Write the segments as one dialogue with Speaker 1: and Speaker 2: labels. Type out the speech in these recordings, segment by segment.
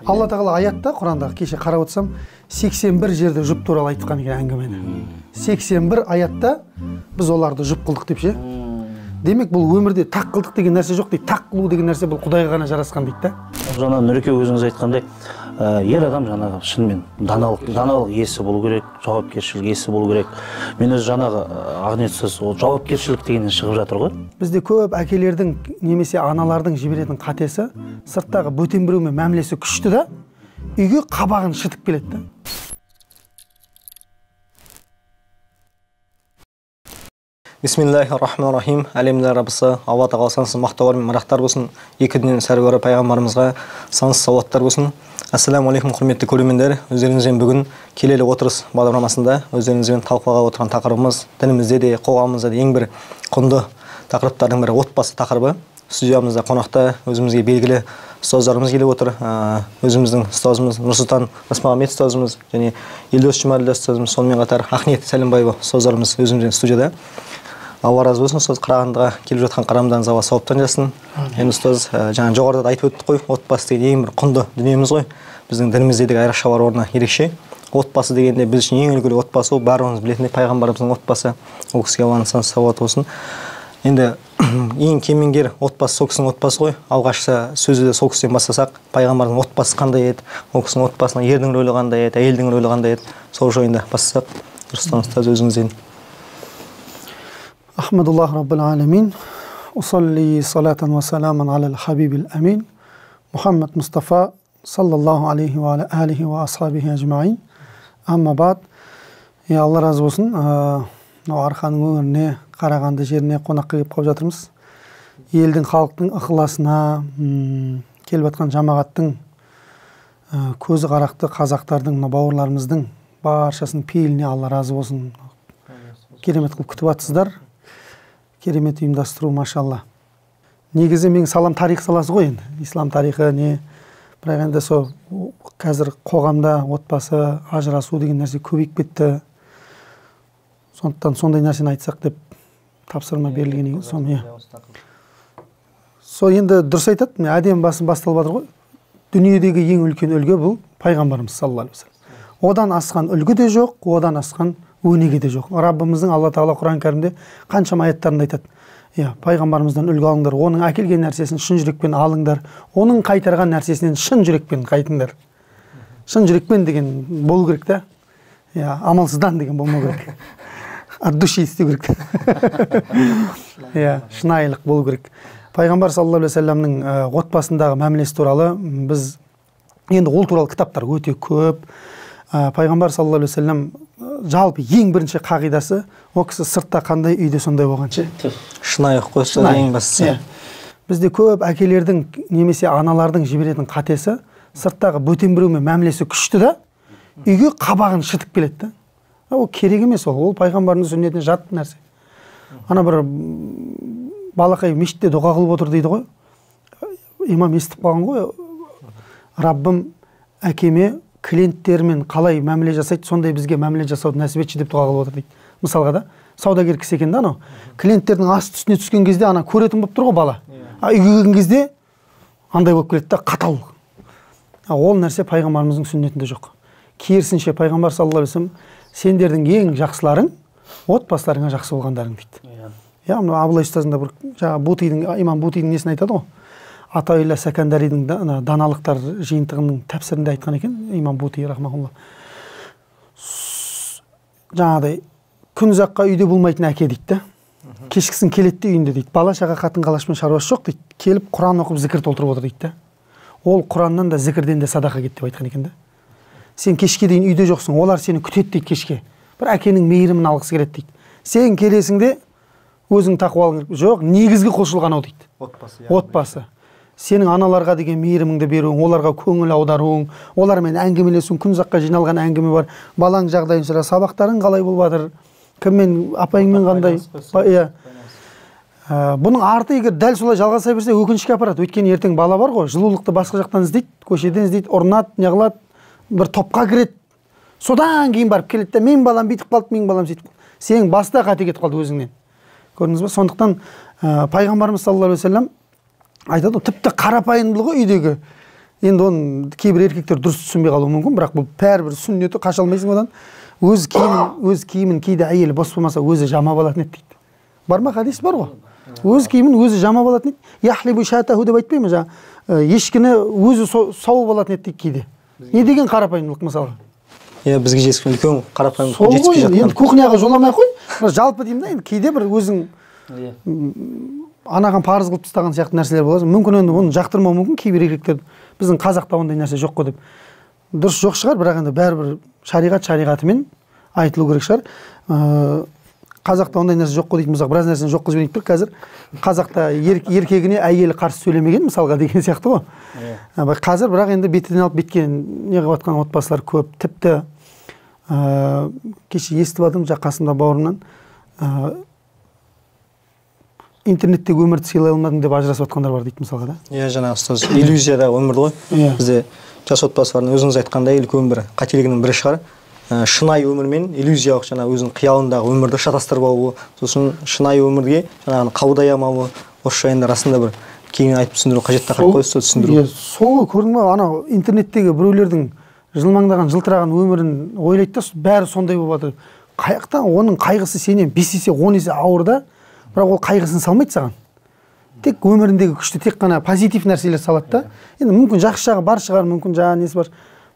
Speaker 1: Алла тағала аятта Құрандағы кеше қарап отырсам 81 жерде жұп туралы айтқан екен әңгімені. 81 аятта біз оларды жұп қылдық деп ше. Демек бұл өмірде тақ қылдық деген нәрсе жоқ дейді. Тақ қылу деген нәрсе бұл Құдайға ғана жарасқан дейді да.
Speaker 2: Жаңа Нұреке өзіңіз айтқандай, ер адам жаңағы шынымен даналық иесі болу керек, жауапкершілік иесі болу керек. Мен өз жаңағы Ақниет ол жауапкершілік дегеннен шығып жатыр ғой.
Speaker 1: Бізде көп әкелердің немесе аналардың жіберетін қатесі сырттағы бөтен біреумен мәмілесі күшті да, үйге қабағын шытып келеді да.
Speaker 3: Бисмиллахир-рахманир-рахим. Әлемдер Раббысы, Алла тағала сансыз мақтаулар мен мадақтар болсын. Екі дүниенің сәруары пайғамбарымызға сансыз салауаттар болсын. Ассаламу алейкум, құрметті көрермендер. Өздеріңізбен бүгін келелі отырыс бағдарламасында өздеріңізбен талқылауға отырған тақырыбымыз дінімізде де қоғамымызда да ең бір құнды тақырыптардың бірі отбасы тақырыбы. Студиямызда қонақта өзімізге белгілі ұстаздарымыз келіп отыр. Өзіміздің ұстазымыз Нұрсұлтан Расмағамбет ұстазымыз және Елдос Жұмаділда ұстазымыз, сонымен қатар Ақниет Сәлімбаева ұстаздарымыз өзімізбен студияда. Алла разы болсын, ұстаз, Қарағандыға келіп жатқан қарамдарыңыз Алла сауаптан жасын. Енді ұстаз, жаңа жоғарыда айтып өттік қой, отбасы деген ең бір құнды дүниеміз ғой. Біздің дініміздегі айрықша бар орны ерекше. Отбасы дегенде біз үшін ең үлгілі отбасы ол барлығымыз білетіндей пайғамбарымыздың отбасы. Ол кісіге Алланың сансыз салауаты болсын. Енді ең кемеңгер отбасы сол кісінің отбасы ғой. Алғашқы сөзді де сол кісіден бастасақ, пайғамбардың отбасы қандай еді, ол кісінің отбасында ердің рөлі қандай еді, әйелдің рөлі қандай еді, сол жайында бастасақ. Нұрсұлтан ұстаз, өзіңізден.
Speaker 1: Ахмадуллах Раббил Аламин. Усалли салатан ва саламан алал хабибил амин. Мұхаммад Мұстафа саллаллаху алейхи ва алихи ва асхабихи ажмаин. Амма бад. Алла разы болсын. Арқаның өңіріне, Қарағанды жеріне қонаққа келіп қалып жатырмыз. Елдің, халықтың ықыласына, келіп жатқан жамағаттың көзі қарақты қазақтардың, бауырларымыздың баршасының пейіліне Алла разы болсын. Керемет қылып күтіп жатсыздар. Керемет ұйымдастыру, машалла. Негізі мен салам тарих саласы ғой енді. Ислам тарихы не? Бірақ енді сол қазір қоғамда отбасы ажырасу деген нәрсе көбейіп кетті. Сондықтан сондай нәрсені айтсақ деп тапсырма берілген екен. Сол енді дұрыс айтады. Әдем басталып жатыр ғой. Дүниедегі ең үлкен үлгі бұл пайғамбарымыз саллаллаху алейхи ва саллям. Одан асқан үлгі де жоқ, одан асқан өнеге де жоқ. Раббымыздың Алла тағала Құран кәрімде қаншама аяттарында айтады. Пайғамбарымыздан үлгі алыңдар, оның әкелген нәрсесін шын жүрекпен алыңдар, оның қайтарған нәрсесінен шын жүрекпен қайтыңдар. Шын жүрекпен деген болу керек та. Амалсыздан деген болмау керек. От души істеу керек. Шынайылық болу керек. Пайғамбар саллаллаху алейхи ва саллямның отбасындағы мәмілесі туралы біз енді ол туралы кітаптар өте көп. Пайғамбар саллаллаху алейхи ва саллям жалпы ең бірінші қағидасы ол кісі сыртта қандай, үйде сондай болғанша.
Speaker 3: Шынайылық қойса ең бастысы.
Speaker 1: Бізде көп әкелердің немесе аналардың жіберетін қатесі сырттағы бөтен біреумен мәмілесі күшті да, үйге қабағын шытып келеді да. Ол керек емес ол пайғамбардың сүннетіне жат нәрсе. Ана бір балақай мешітте дұға қылып отыр дейді ғой. Имам естіп қалған ғой. Раббым әкеме клиенттермен қалай мәміле жасайды, сондай бізге мәміле жасауды нәсіп етші деп дұға қылып отыр дейді. Мысалға да, саудагер кісі екен да анау. Клиенттердің асты үстіне түскен кезде ана көретін болып тұр ғой бала. Үйге келген кезде андай болып келеді да, қатал. Ол нәрсе пайғамбарымыздың сүннетінде жоқ. Керісінше пайғамбар саллаллаху алейхи ва саллям сендердің ең жақсыларың отбасыларыңа жақсы болғандарың дейді. Абылай ұстазында бір имам Бутидің несін айтады ғой. Атаилла Сәкәндаридің даналықтар жиынтығының тәпсірінде айтқан екен имам Бути рахмахулла. Жаңағыдай күн ұзаққа үйде болмайтын әке дейді да. Кешкісін келеді үйінде дейді. Бала шаға қатын қалашпен шаруасы жоқ дейді. Келіп Құран оқып зікір толтырып отыр дейді да. Ол Құраннан да зікірден де садақа кетті деп айтқан екен да. Сен кешке дейін үйде жоқсың, олар сені күтеді дейді кешке. Бір әкенің мейірімін алғысы келеді дейді. Сен келесің де өзің тақуалың жоқ, негізгі құлшылық анау дейді. Отбасы. Сенің аналарға деген мейіріміңді беруің, оларға көңіл аударуың, олармен әңгімелесуің, күн ұзаққа жиналған әңгіме бар. Балаң жағдайын сұра, сабақтарың қалай болып жатыр? Кіммен, апайыңмен қандай? Бұның арты егер дәл солай жалғаса берсе өкінішке апарады. Өйткені ертең бала бар ғой, жылулықты басқа жақтан іздейді, көшеден іздейді, ұрынады, неғылады, бір топқа кіреді. Содан кейін барып келеді де, мен балам бүйтіп қалды, мен балам сөйтіп қалды. Сен баста қате кетіп қалды өзіңнен. Көрдіңіз бе? Сондықтан пайғамбарымыз саллаллаху алейхи ва саллям айтады, тіпті қарапайымдылығы үйдегі енді оны кейбір еркектер дұрыс түсінбей қалуы мүмкін, бірақ бұл бәрібір сүннеті, қаша алмайсың одан. Өз киімін кейде әйелі бос болмаса өзі жамап алатын еді дейді. Бар ма, хадис бар ғой? Өз киімін өзі жамап алатын еді. Яхлибу шатаху деп айтпаймын жаңа. Ешкіні өзі сауып алатын еді дейді кейде. Не деген қарапайымдылық мысалға?
Speaker 3: Бізге жеткен үлкен қарапайымдылық
Speaker 1: сол ғой, енді кухняға жоламай ақ қой. Жалпы деймін да, енді кейде бір өзің анаған парыз қылып тастаған сияқты нәрселер болады. Мүмкін енді оны жақтырмау мүмкін кейбір еркектер. Біздің қазақта ондай нәрсе жоқ қой деп. Дұрыс жоқ шығар, бірақ енді бәрібір шариғатымен айтылу керек шығар. Қазақта ондай нәрсе жоқ қой дейтін болсақ, біраз нәрсені жоқ қылып жіберейік. Қазір қазақта еркегіне әйелі қарсы сөйлемеген мысалға деген сияқты ғой. Қазір бірақ енді бетінен алып бетке не қылып жатқан отбасылар көп. Тіпті кеше естіп алдым қасымда бауырымнан, интернеттегі өмірді сыйлай алмадың деп ажырасып жатқандар бар дейді мысалға да.
Speaker 3: Жаңағы ұстаз иллюзияда өмірді ғой. Бізде жас отбасылардың өзіңіз айтқандай үлкен бір қателігінің бірі шығар. Шынайы өмір мен иллюзиялық жаңа өзінің қиялындағы өмірді шатастырбауы, сосын шынайы өмірге жаңағы қабылдай алмауы, осы жайында расында бір кеңінен айтып түсіндіру қажет тақырып қой, ұстаз түсіндіру.
Speaker 1: Сол көрдің бе, анау интернеттегі біреулердің жылмаңдаған жылтыраған өмірін ойлайды да, бәрі сондай болып жатыр. Қаяқтан оның қайғысы сенен 5 есе 10 есе ауыр да, бірақ ол қайғысын салмайды саған. Тек өміріндегі күшті тек қана позитив нәрселер салады да. Енді мүмкін жақсы жағы бар шығар, мүмкін жаңа несі бар,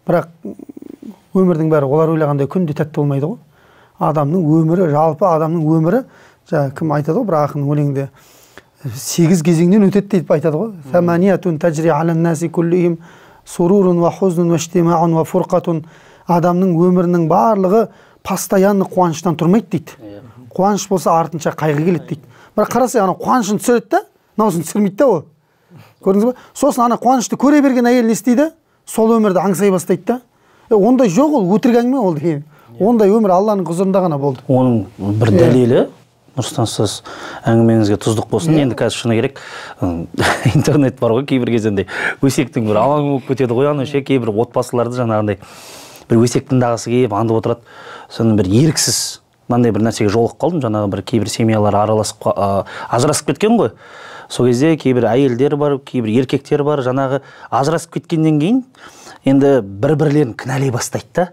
Speaker 1: бірақ өмірдің бәрі олар ойлағандай күнде тәтті болмайды ғой. Адамның өмірі, жалпы адамның өмірі, жаңа кім айтады ғой, бір ақын өлеңде 8 кезеңнен өтеді деп айтады ғой. Саманиятун тажри алан наси куллихим сурурун ва хузнун ва иштимаун ва фурқатун. Адамның өмірінің барлығы постоянно қуаныштан тұрмайды дейді. Қуаныш болса артынша қайғы келеді дейді. Бірақ қараса, ана қуанышын түсіреді да, мынаусын түсірмейді да ол. Көрдіңіз бе? Сосын ана қуанышты көре берген әйел не істейді? Сол өмірді аңсай бастайды да. Ондай жоқ, ол өтірік әңгіме ол деген. Ондай өмір Алланың құзырында ғана болды.
Speaker 2: Оның бір дәлелі, Нұрсұлтан, сіз әңгімеңізге тұздық болсын. Енді қазір шыны керек, интернет бар ғой, кейбір кезінде өсектің бір алаң болып кетеді ғой, ана кейбір отбасыларды жаңағындай бір өсектің дағысы келіп андып отырады. Соның бір еріксіз мынандай бір нәрсеге жолығып қалдым. Жаңағы бір кейбір семьялар араласып ажырасып кеткен ғой. Сол кезде кейбір әйелдер бар, кейбір еркектер бар, жаңағы ажырасып кеткеннен кейін енді бір-бірлерін кінәлай бастайды да.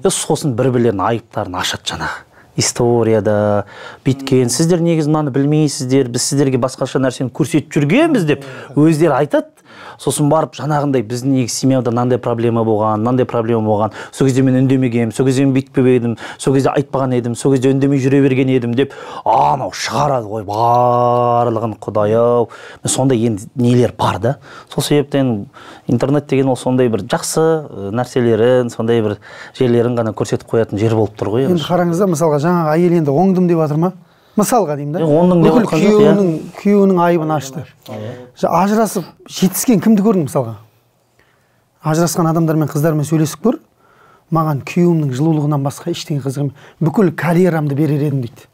Speaker 2: Сосын бір-бірлерінің айыптарын ашады жаңағы. Историяда биткен, сіздер негізі мынаны білмейсіздер, біз сіздерге басқаша нәрсені көрсетіп жүргенбіз деп өздері айтады. Сосын барып жаңағындай біздің негізі семьяда мынандай проблема болған, сол кезде мен үндемегенмін, сол кезде мен бүйтпеп едім, сол кезде айтпаған едім, сол кезде үндемей жүре берген едім деп анау шығарады ғой барлығын. Құдай-ау, сондай енді нелер бар да. Сол себептен интернет деген ол сондай бір жақсы нәрселерін, сондай бір жерлерін ғана көрсетіп қоятын жер болып тұр ғой.
Speaker 1: Енді қараңыз да, мысалға жаңағы әйел енді оңдым деп жатыр ма? Мысалға деймін да.
Speaker 2: Бүкіл
Speaker 1: күйеуінің айыбын ашты. Ажырасып жетіскен кімді көрдің мысалға? Ажырасқан адамдармен, қыздармен сөйлесіп көр. Маған күйеуімнің жылулығынан басқа ештеңе қызық емес. Бүкіл карьерамды берер едім дейді.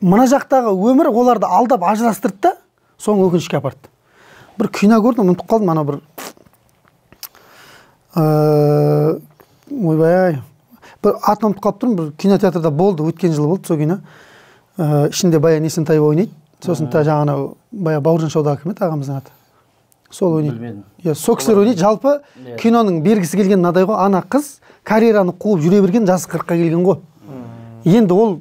Speaker 1: Мына жақтағы өмір оларды алдап ажырастырды да, соң өкінішке апарды. Бір кино көрдім, ұмытып қалдым, ана бір ойбай, бір атын ұмытып қалып тұрмын, бір кинотеатрда болды, өткен жылы болды сол кино. Ішінде Баян Есентаева ойнайды. Сосын жаңағы Бауыржан Шаудағы кім еді ағамыздың аты? Сол ойнайды. Сол кісілер ойнайды. Жалпы киноның бергісі келген мынадай ғой, ана қыз карьераны қуып жүре берген, жасы 40-қа келген ғой. Енді ол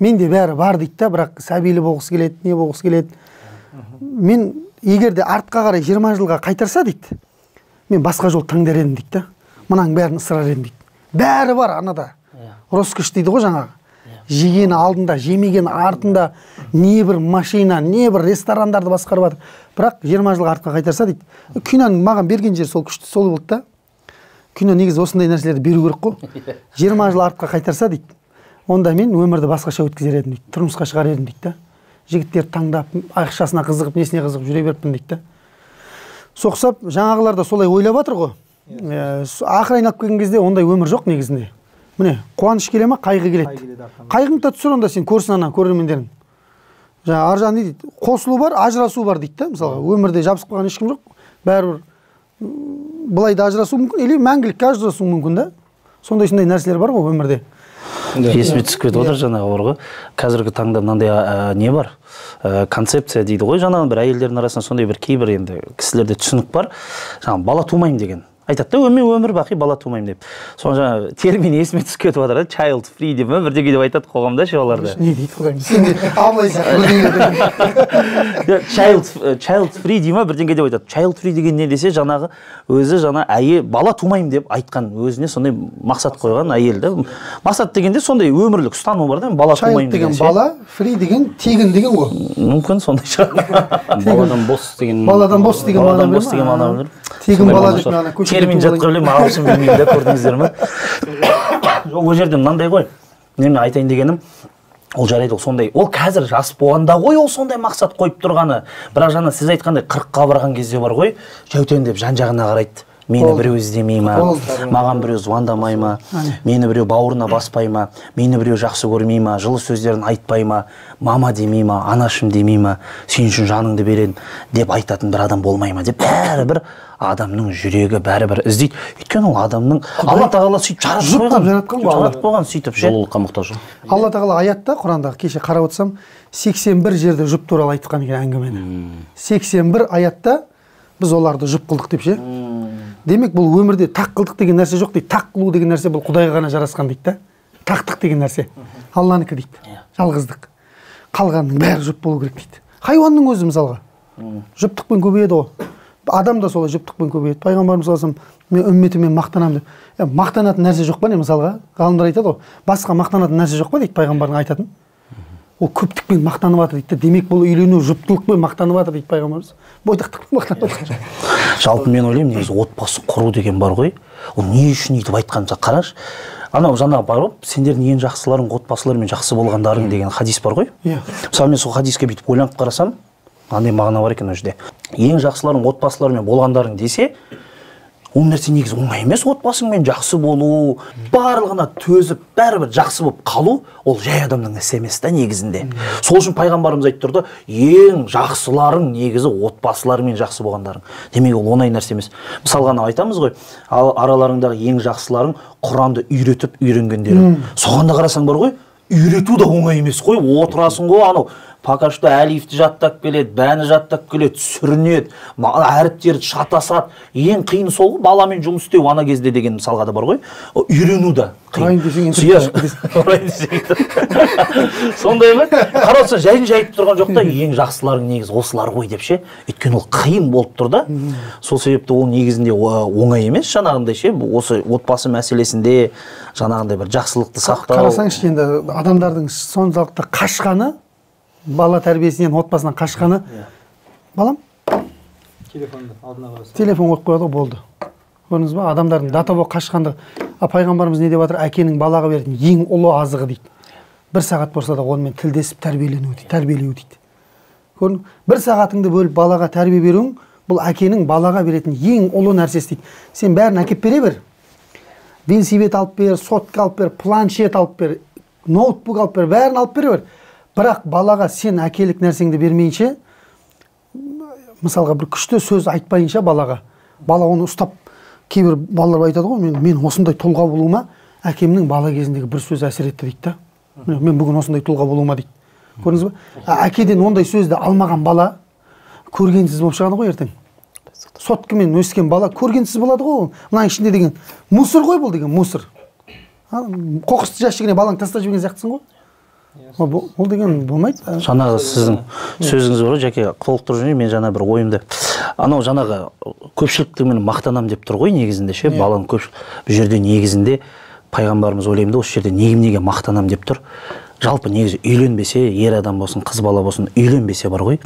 Speaker 1: менде бәрі бар дейді да, бірақ сәбилі болғысы келеді, не болғысы келеді. Мен егер де артқа қарай 20 жылға қайтарса дейді, мен басқа жол таңдар едім дейді да. Мұнаның бәрін ысырар едім дейді. Бәрі бар анада. Роскош дейді ғой жаңағы. Жегені алдында, жемеген артында, не бір машина, не бір ресторандарды басқарып жатыр. Бірақ 20 жылға артқа қайтарса дейді. Киноның маған берген жер сол күшті сол болды да. Кино негізі осындай нәрселерді беру керек қой. 20 жыл артқа қайтарса дейді. Онда мен өмірді басқаша өткізер едім дейді. Тұрмысқа шығар едім дейді да. Жігіттерді таңдап, ақшасына қызығып, несіне қызығып жүре беріппін дейді да. Соқсап, жаңағылар да солай ойлап жатыр ғой. Ақыр айналып келген кезде ондай өмір жоқ негізінде. Міне, қуаныш келе ма, қайғы келеді. Қайғыңды да түсір, онда сен көрсін ана көрермендерің. Жаңа аржан дейді, қосылу бар, ажырасу бар дейді да. Мысалға, өмірде жабысып қалған ешкім жоқ. Бәрібір былай да ажырасу мүмкін, или мәңгілікке ажырасу мүмкін да. Сондай нәрселер бар ғой өмірде.
Speaker 2: Есіме түсіп кетіп отыр жаңағы бар ғой. Қазіргі таңда мынандай не бар? Концепция дейді ғой, жаңағы бір әйелдердің арасында сондай бір кейбір енді кісілерде түсінік бар. Жаңағы бала тумаймын деген. айтады да мен өмір бақи бала тумаймын деп. Соны жаңағы термин есіме түсіп кетіп жатыр да, child free деп бірдеңе деп айтады қоғамда ше оларды.
Speaker 1: Не дейді құдайым, сен де абылай
Speaker 2: child free дей ма бірдеңе деп айтады. Child free деген не десе, жаңағы өзі әйел бала тумаймын деп айтқан, өзіне сондай мақсат қойған әйел да. Мақсат дегенде сондай өмірлік ұстану бар да, бала тумаймын деген.
Speaker 1: Child деген бала, free деген тегін деген ғой.
Speaker 2: Мүмкін сондай шығар.
Speaker 4: Баладан бос деген.
Speaker 1: Баладан бос деген мағына
Speaker 2: бар.
Speaker 1: Тегін бала деп мағына көшіріп.
Speaker 2: Термин жатқа білемін, ағылшын білмеймін да, көрдіңіздер ме? Ол жерде мынандай ғой, мен айтайын дегенім, ол жарайды, ол сондай, ол қазір жас болғанда ғой, ол сондай мақсат қойып тұрғаны. Бірақ жаңа сіз айтқандай 40-қа барған кезде бар ғой, жәутен деп жан-жағына қарайды. Мені біреу іздемей ма, маған біреу звондамай ма, мені біреу бауырына баспай ма, мені біреу жақсы көрмей ма, жылы сөздерін айтпай ма, мама демей ма, анашым демей ма, сен үшін жаныңды берен деп айтатын бір адам болмай ма деп бәрібір адамның жүрегі бәрібір іздейді. Өйткені ол адамның Алла тағала сөйтіп жаратып қойған сөйтіп ше.
Speaker 4: Жылулыққа мұқтаж.
Speaker 1: Алла тағала аятта Құрандағы кеше қарап отырсам 81 жерде жұп туралы айтқан екен әңгімені. 81 аятта біз оларды жұп қылдық деп ше. Демек бұл өмірде тақ қылдық деген нәрсе жоқ дейді. Тақ қылу деген нәрсе бұл Құдайға ғана жарасқан дейді да. Тақтық деген нәрсе Алланікі дейді. Жалғыздық. Қалғанның бәрі жұп болу керек дейді. Хайуанның өзі мысалға жұптықпен көбейеді ғой. Адам да солай жұптықпен көбейеді. Пайғамбарымыз саллаллаху алейхи вассалам мен үмметіммен мақтанамын деп. Мақтанатын нәрсе жоқ па не мысалға? Ғалымдар айтады ғой. Басқа мақтанатын нәрсе жоқ па дейді пайғамбардың айтатын. Ол көптікпен мақтанып жатыр дейді. Демек бұл үйлену жұптылықпен мақтанып жатыр дейді пайғамбарымыз. Бойдақтықпен мақтанып жатыр.
Speaker 2: Жалпы мен ойлаймын, негізі отбасы құру деген бар ғой. Ол не үшін өйтіп айтқанымызға қарашы. Анау жаңа бар ғой, сендердің ең жақсыларың отбасыларымен жақсы болғандарың деген хадис бар ғой. Мысалы мен сол хадиске бүйтіп ойланып қарасам, қандай мағына бар екен ол жерде. Ең жақсыларың отбасыларымен болғандарың десе, ол нәрсе негізі оңай емес. Отбасыңмен жақсы болу, барлығына төзіп, бәрібір жақсы болып қалу, ол жай адамның ісі емес та негізінде. Сол үшін пайғамбарымыз айтып тұрды, ең жақсыларың негізі отбасыларымен жақсы болғандарың. Демек ол оңай нәрсе емес. Мысалға ғана айтамыз ғой, араларыңдағы ең жақсыларың Құранды үйретіп үйренгендерің. Соған да қарасаң бар ғой, үйрету да оңай емес қой. Отырасың ғой, анау пока что әлифті жаттап келеді, бәні жаттап келеді, сүрінеді, әріптерді шатасады. Ең қиын сол баламен жұмыс істеу ана кезде деген мысалға да бар ғой. Үйрену да қиын. Сондай ма? Қарасаң жайын жайып тұрған жоқ та, ең жақсыларың негізі осылар ғой деп ше. Өйткені ол қиын болып тұр да. Сол себепті ол негізінде оңай емес, жаңағындай ше. Осы отбасы мәселесінде жаңағындай бір жақсылықты сақтау.
Speaker 1: Қарасаңшы енді адамдардың соншалықты қашқаны, бала тәрбиесінен, отбасынан қашқаны. Балам? Телефон қойып қояды, болды. Көрдіңіз ба? Адамдардың дата болып қашқанды. Пайғамбарымыз не деп жатыр? Әкенің балаға беретін ең ұлы азығы дейді. Бір сағат болса да онымен тілдесіп тәрбиелеу дейді. Көрдің? Бір сағатыңды бөліп балаға тәрбие беруің, бұл әкенің балаға беретін ең ұлы нәрсесі дейді. Сен бәрін әкеп бере бер. Велосипед алып бер, сотка алып бер, планшет алып бер, ноутбук алып бер, бәрін алып бере бер. Бірақ балаға сен әкелік нәрсеңді бермейінше, мысалға бір күшті сөз айтпайынша балаға, бала оны ұстап, кейбір балалар айтады ғой, мен осындай тұлға болуыма әкемнің бала кезіндегі бір сөз әсер етті дейді да. Мен бүгін осындай тұлға болуыма дейді. Көрдіңіз ба? Әкеден ондай сөзді алмаған бала көргенсіз болып шығады ғой ертең. Соткамен өскен бала көргенсіз болады ғой. Мына ішінде деген мусор ғой бұл деген, мусор. Қоқысты жәшігіне балаң тастап жіберген сияқтысың ғой. Ол деген болмайды.
Speaker 2: Жаңағы сіздің сөзіңіз бар ғой, Жәке, толықтырып жіберейін, мен жаңа бір ойымды. Анау жаңағы көпшілікті мен мақтанам деп тұр ғой негізінде ше, баланың көпшілік. Бұл жерде негізінде пайғамбарымыз ойлаймын да, осы жерде неге мақтанам деп тұр. Жалпы негізі үйленбесе, ер адам болсын, қыз бала болсын, үйленбесе бар ғой.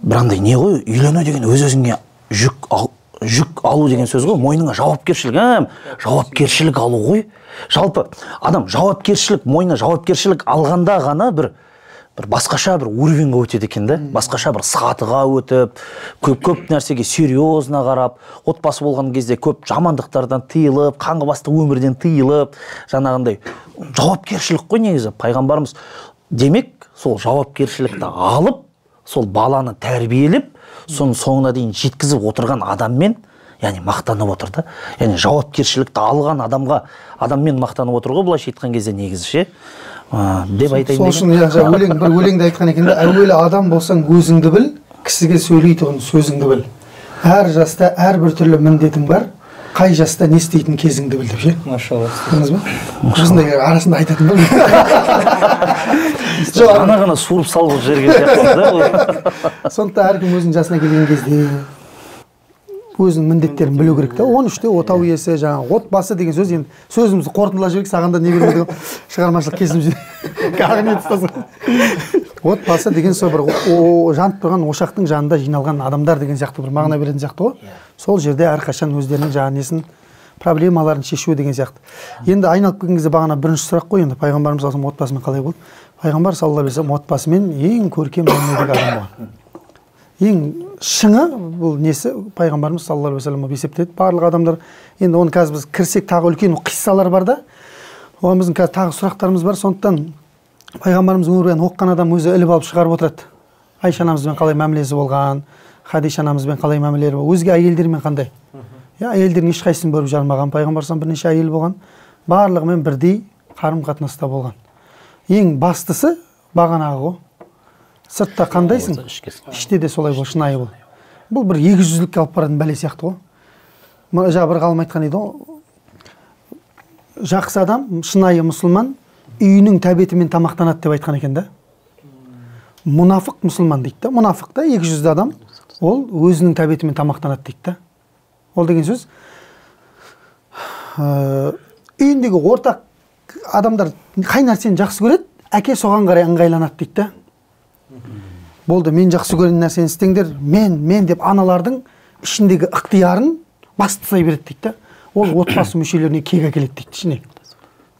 Speaker 2: Бірандай не ғой, үйлену деген өз-өзіңе жүк алу деген сөз ғой, мойныңа жауапкершілік алу ғой. Жалпы адам мойнына жауапкершілік алғанда ғана бір басқаша бір уровеньға өтеді екен да, басқаша бір сатыға өтіп, көп нәрсеге серьезно қарап, отбасы болған кезде көп жамандықтардан тыйылып, қаңғыбастық өмірден тыйылып, жаңағындай жауапкершілік қой негізі. Пайғамбарымыз демек сол жауапкершілікті алып, сол баланы тәрбиелеп, соның соңына дейін жеткізіп отырған адаммен, яғни мақтанып отыр да. Яғни жауапкершілікті алған адаммен мақтанып отыр ғой, былайша айтқан кезде негізі ше. Деп айтайын деген.
Speaker 1: Сол үшін бір өлеңде айтқан екен да, әуелі адам болсаң өзіңді біл, кісіге сөйлейтұғын сөзіңді біл. Әр жаста әрбір түрлі міндетің бар. Қай жаста не істейтін кезіңді білдіп ше.
Speaker 3: Машалла.
Speaker 1: Көрдіңіз бе? Осындай арасында айтатын ба?
Speaker 2: Ғана суырып салып жерге жатсыз да.
Speaker 1: Сондықтан әркім өзінің жасына келген кезде өзінің міндеттерін білу керек та. 13-те отау иесі, жаңағы отбасы деген сөз, енді сөзімізді қорытындылап жіберейік, саған да не бермеді шығармашылық кесіп отбасы деген сол бір жанып тұрған ошақтың жанында жиналған адамдар деген сияқты бір мағына беретін сияқты ғой. Сол жерде әрқашан өздерінің жаңағы несін проблемаларын шешу деген сияқты. Енді айналып келген кезде бағана бірінші сұрақ қой, енді пайғамбарымыз отбасымен қалай болды? Пайғамбар саллаллаху алейхи вассалам отбасымен ең көркем мәніндегі адам болған. Ең шыңы бұл несі пайғамбарымыз саллаллаху алейхи вассалам есептеді. Барлық адамдар, енді оны қазір біз кірсек тағы үлкен қиссалар бар да. Оған біздің қазір тағы сұрақтарымыз бар. Сондықтан пайғамбарымыз өмірбаян оқыған адам өзі іліп алып шығарып отырады. Айша анамызбен қалай мәмілесі болған, Хадиша анамызбен қалай мәмілелері болған, өзге әйелдермен қандай. Әйелдердің ешқайсысын көріп жармаған, пайғамбарымыз бірнеше әйел болған, барлығымен бірдей қарым-қатынаста болған. Ең бастысы бағанағы ғой. Сыртта қандайсың, іште де солай бол, шынайы бол. Бұл бір егізжүзділікке алып баратын бәле сияқты ғой. Жаңа бір ғалым айтқан еді ғой, жақсы адам, шынайы мұсылман үйінің тәбетімен тамақтанады деп айтқан екен да. Мұнафық мұсылман дейді да. Мұнафық та екіжүзді адам, ол өзінің тәбетімен тамақтанады дейді да. Ол деген сөз үйіндегі ортақ адамдар қай нәрсені жақсы көреді, әке соған қарай ыңғайланады дейді да. Болды, мен жақсы көрген нәрсені істеңдер, мен деп аналардың ішіндегі ықтиярын бастысай береді дейді да. Ол отбасы мүшелеріне кек әкеледі дейді ішіне.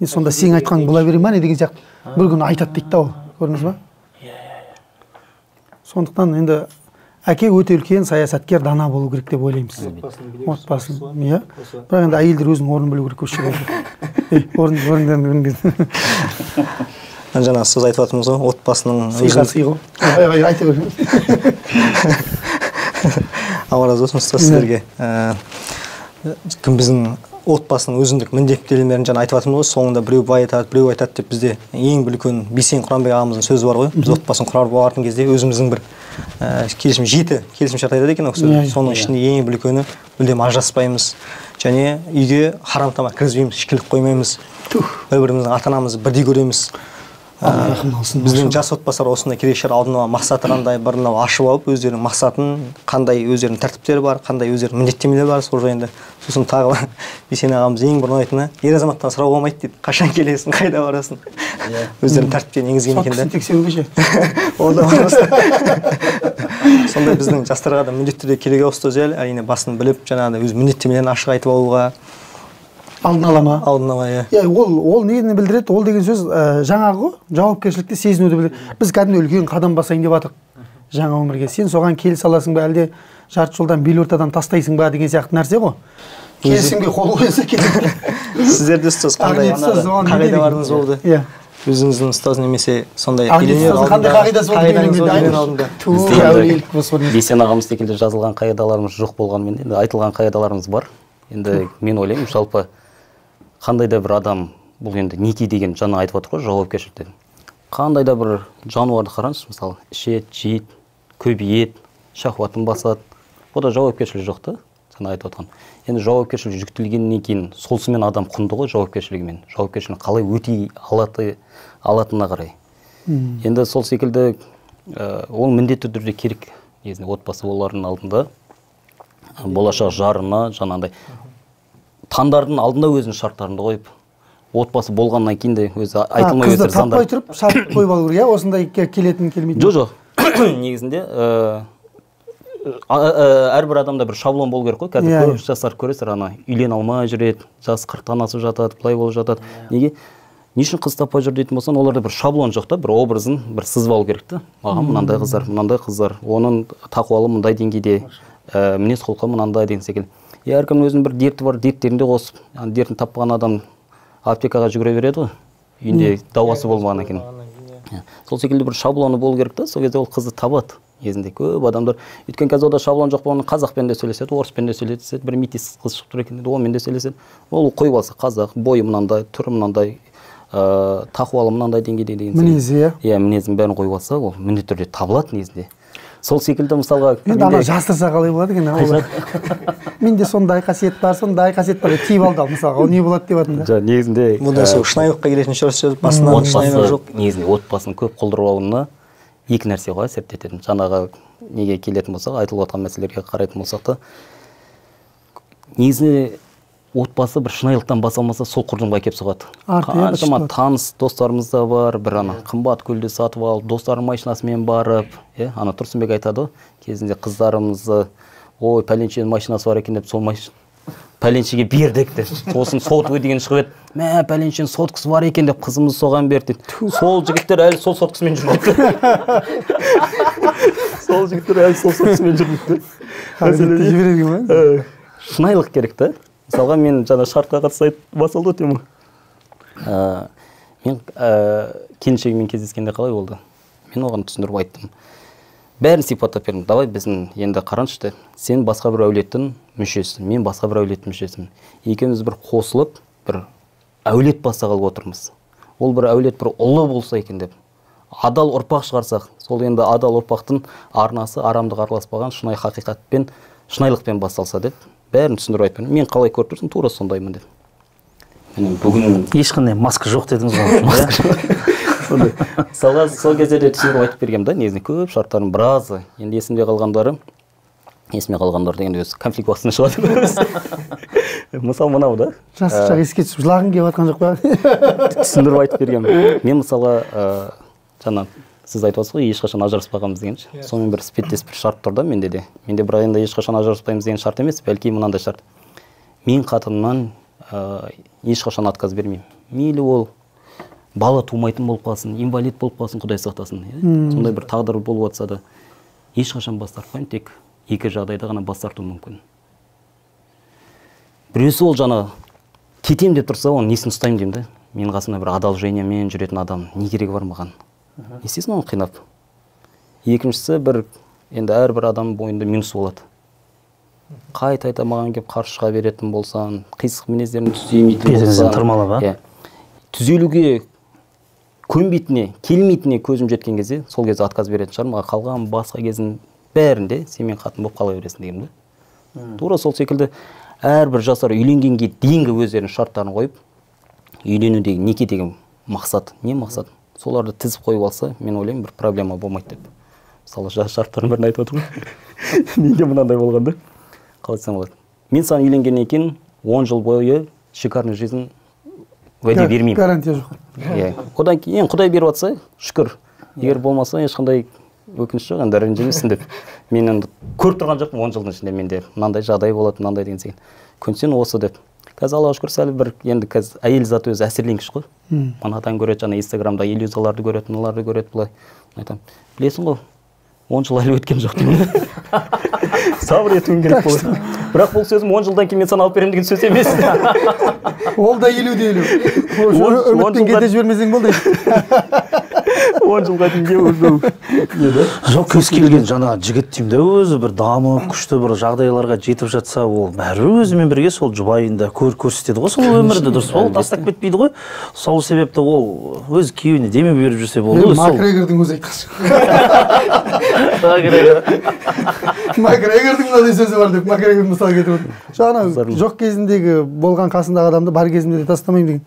Speaker 1: Сонда сен айтқаның бола бере ма не деген сияқты бір күні айтады дейді да ол. Көрдіңіз ба? Сондықтан енді әке өте үлкен саясаткер, дана болу керек деп ойлаймыз. Отбасын, иә. Бірақ енді әйелдер өзінің орнын білу керек осы жерде. Орындан.
Speaker 3: Жаңа сіз айтып жатырмыз ғой, отбасының
Speaker 1: сый ғой. Айта бер.
Speaker 3: Алла разы болсын сіздерге. Кім біздің отбасының өзіндік міндеттемелерін жаңа айтып жатырмыз ғой, соңында біреу бай айтады, біреу айтады деп бізде ең бір үлкен Бейсен Құранбек ағамыздың сөзі бар ғой. Біз отбасын құрар болатын кезде өзіміздің бір келісімшарт айтады екен, соның ішінде ең бір үлкені мүлдем ажыраспаймыз және үйге харам тамақ кіргізбейміз, ішкілік қоймаймыз. Бір-біріміздің ата-анамызды бірдей көреміз. Біздің жас отбасылар осындай керек шығар, алдына мақсаты қандай, бірін ашып алып, өздерінің мақсатын, қандай өздерінің тәртіптері бар, қандай өздерінің міндеттемелері бар, сол жайында. Сосын тағы Бейсен ағамыз ең бір ұнайтыны, ер азаматтан сұрауға болмайды дейді. Қашан келесің, қайда барасың? Өздерінің тәртіптерін енгізген екен да.
Speaker 1: Соны тексеруге ше.
Speaker 3: Ол да бар. Сондай біздің жастарға да міндетті түрде керек осы жел, әрине басын біліп, жаңағыдай өз міндеттемелерін ашық айтып алуға.
Speaker 1: Алдын ала ма?
Speaker 3: Алдын ала,
Speaker 1: иә. Ол нені білдіреді? Ол деген сөз жаңағы жауапкершілікті сезінуді білдіреді. Біз кәдімгі үлкен қадам басайын деп жатырық жаңа өмірге. Сен соған келісе аласың ба, әлде жарты жолдан бел ортадан тастайсың ба деген сияқты нәрсе ғой. Келісімге қол қойса керек.
Speaker 3: Сіздерде ұстаз қағидаларыңыз болды?
Speaker 1: Иә.
Speaker 3: Өзіңіздің ұстаз немесе сондай
Speaker 1: қандай қағидасы болды?
Speaker 2: Бейсен ағамыз секілді жазылған қағидаларымыз жоқ болғанмен енді айтылған қағидаларымыз бар. Енді мен ойлаймын, жалпы қандай да бір адам, бұл енді неке деген жаңа айтып отыр ғой, жауапкершілікте. Қандай да бір жануарды қараңыз, мысалы, ішет, жейт, көбейет, шахуатын басады. Ода жауапкершілік жоқ та, жаңа айтып отқан. Енді жауапкершілік жүктелгеннен кейін солсымен адам құнды ғой жауапкершілігімен. Жауапкершілігін қалай өтей алатынына қарай. Енді сол секілді ол міндетті түрде керек. Негізінде отбасы болардың алдында болашақ жарына жаңағыдай таңдардың алдында өзінің шарттарында қойып, отбасы болғаннан кейін де өзі айтылмай өтір заңдар.
Speaker 1: Таппай тұрып шарт қойып алу керек, осындай келетін келмейтін.
Speaker 2: Жоқ. Негізінде әрбір адамда бір шаблон болу керек қой. Қазір көп жастар көресіздер, ана үйлен алмай жүреді, жас 40-тан асып жатады, былай болып жатады. Неге? Не үшін қыз таппай жүр дейтін болсаң, оларда бір шаблон жоқ та, бір образын бір сызып алу керек та. Маған мынандай қыздар, оның тақуалы мындай деңгейде, мінез құлқы мынандай деген секілді. Әркімнің өзінің бір дерті бар, дерттерінде қосып, дертін тапқан адам аптекаға жүгіре береді ғой, үйінде дауасы болмағаннан кейін. Сол секілді бір шаблоны болу керек та, сол кезде ол қызды табады. Кезінде көп адамдар, өйткені қазір ода шаблон жоқ болғаннан қазақпен де сөйлеседі, орыспен де сөйлеседі, бір метис қыз шығып тұр екен, онымен де сөйлеседі. Ол қойып алса қазақ, бойы мынандай, түрі мынандай, тақуалы мынандай деңгейде деген.
Speaker 1: Мінезі, иә.
Speaker 2: Иә, мінезін бәрін қойып алса, ол міндетті түрде табылады негізінде. сол секілді мысалға
Speaker 1: енді ана жасырса қалай болады екен менде сондай қасиет бар деп тиіп алды мысалға ол не болады деп жатырмын да.
Speaker 2: жоқ негізінде
Speaker 3: Бұнда сол шынайылыққа келетін шығар басынан шынайылық жоқ.
Speaker 2: негізінде отбасының көп құлдырауына екі нәрсе ғой әсер ететін. Жаңағы неге келетін болсақ, айтылып отқан мәселелерге қарайтын болсақ та, негізінде отбасы бір шынайылықтан бас алмаса сол құрдымға келіп соғады. Қаншама таныс достарымыз да бар, бір ана қымбат көлде сатып алып, достарының машинасымен барып, ана Тұрсынбек айтады ғой, кезінде қыздарымызды, ой, пәленшенің машинасы бар екен деп, сол пәленшеге бердік деп. Сосын сотовый деген шығып еді. Мә, пәленшенің соткасы бар екен деп қызымыз соған берді. Сол жігіттер әлі сол соткасымен жүрмейді. Сол жігіттер әлі сол соткасымен жүрмейді. Шынайылық керек та. Мысалға мен жаңа шартқа қатысты басылды өтемін. Мен келіншегіммен кездескенде қалай болды? Мен оған түсіндіріп айттым. Бәрін сипаттап бердім. Давай біздің енді қараңызшы, сен басқа бір әулеттің мүшесісің, мен басқа бір әулеттің мүшесімін. Екеуміз бір қосылып, бір әулет бастағалы отырмыз. Ол бір әулет бір ұлы болса екен деп. Адал ұрпақ шығарсақ, сол енді адал ұрпақтың арнасы арамдық араласпаған шынайы хақиқатпен, шынайылықпен басталса деп. Бәрін түсіндіріп айтып бердім. Мен қалай көріп тұрсың, тура сондаймын деп. Бүгін ешқандай маска жоқ дедіңіз ғой. Мысалға сол кездерде түсіндіріп айтып бергем да, негізінде көп шарттардың біразы. Енді есімде қалғандары дегенде өзі конфликт уақытысында шығады. Мысал мынау да.
Speaker 1: Жастық еске түсіп жылағың келіп жатқан жоқ па?
Speaker 2: Түсіндіріп айтып бергем. Мен мысалға жаңа сіз айтып отырсыз ғой, ешқашан ажыраспағанбыз дегенше. Сонымен бір іспеттес бір шарт тұр да менде де. Менде бірақ енді ешқашан ажыраспаймыз деген шарт емес, бәлки мынандай шарт. Мен қатынымнан ешқашан отказ бермеймін. Мейлі ол бала тумайтын болып қалсын, инвалид болып қалсын, Құдай сақтасын. Сондай бір тағдыр болып жатса да, ешқашан бас тартпаймын, тек екі жағдайда ғана бас тарту мүмкін. Біреусі ол жаңа кетем деп тұрса, оның несін ұстаймын деймін да. Мен қасымда бір адал жениямен жүретін адам, не керегі бар маған? Не істесін оны қинап? Екіншісі бір енді әрбір адам бойында минус болады. Қайта маған келіп қарсы шыға беретін болсаң, қисық мінездерін түземейтін болсаң, түзелуге көнбейтіне, келмейтіне көзім жеткен кезде, сол кезде отказ беретін шығар. Маған қалған басқа кездің бәрінде сен мен қатын болып қала бересің дегенде. Тура сол секілді әрбір жастар үйленгенге дейінгі өздерінің шарттарын қойып, үйленудегі некедегі мақсат, не мақсат? Соларды тізіп қойып алса, мен ойлаймын, бір проблема болмайды деп. Мысалы, шарттарын бірін айтып отырмын. Менде мынандай болғанда, қалай айтсам болады. Мен саған үйленгеннен кейін 10 жыл бойы шикарный жизнь уәде бермеймін.
Speaker 1: Гарантия жоқ.
Speaker 2: Одан кейін Құдай беріп жатса, шүкір. Егер болмаса, ешқандай өкініш жоқ, енді ренжімейсің деп. Мен енді көріп тұрған жоқпын 10 жылдың ішінде менде мынандай жағдай болады, мынандай деген секілді. Көнсең осы деп. Қазір Аллаға шүкір сәл бір енді қазір әйел заты өзі әсерленгіш қой. Манадан көреді, жаңа Инстаграмда иллюзияларды көреді, мыналарды көреді былай. Айтамын, білесің ғой, 10 жыл әлі өткен жоқ деймін. Сабыр етуің керек болады. Бірақ бұл сөзім 10 жылдан кейін мен саған алып беремін деген сөз емес.
Speaker 1: Ол да 50-де 50. Үміттен кете жібермесең болды.
Speaker 2: 10 жылға дейін
Speaker 4: жоқ, кез келген жаңа жігіт деймін де өзі бір дамып күшті бір жағдайларға жетіп жатса, ол бәрі өзімен бірге сол жұбайын да көрсетеді ғой сол өмірді, дұрыс па? Ол тастап кетпейді ғой. Сол себепті ол өз күйеуіне демеу беріп жүрсе болды.
Speaker 1: Макгрегордың өзі айтқан. Макгрегордың мынандай сөзі бар деп Макгрегор мысал келтіріп отыр. Жаңа жоқ кезіндегі болған қасындағы адамды бар кезінде де тастамаймын деген.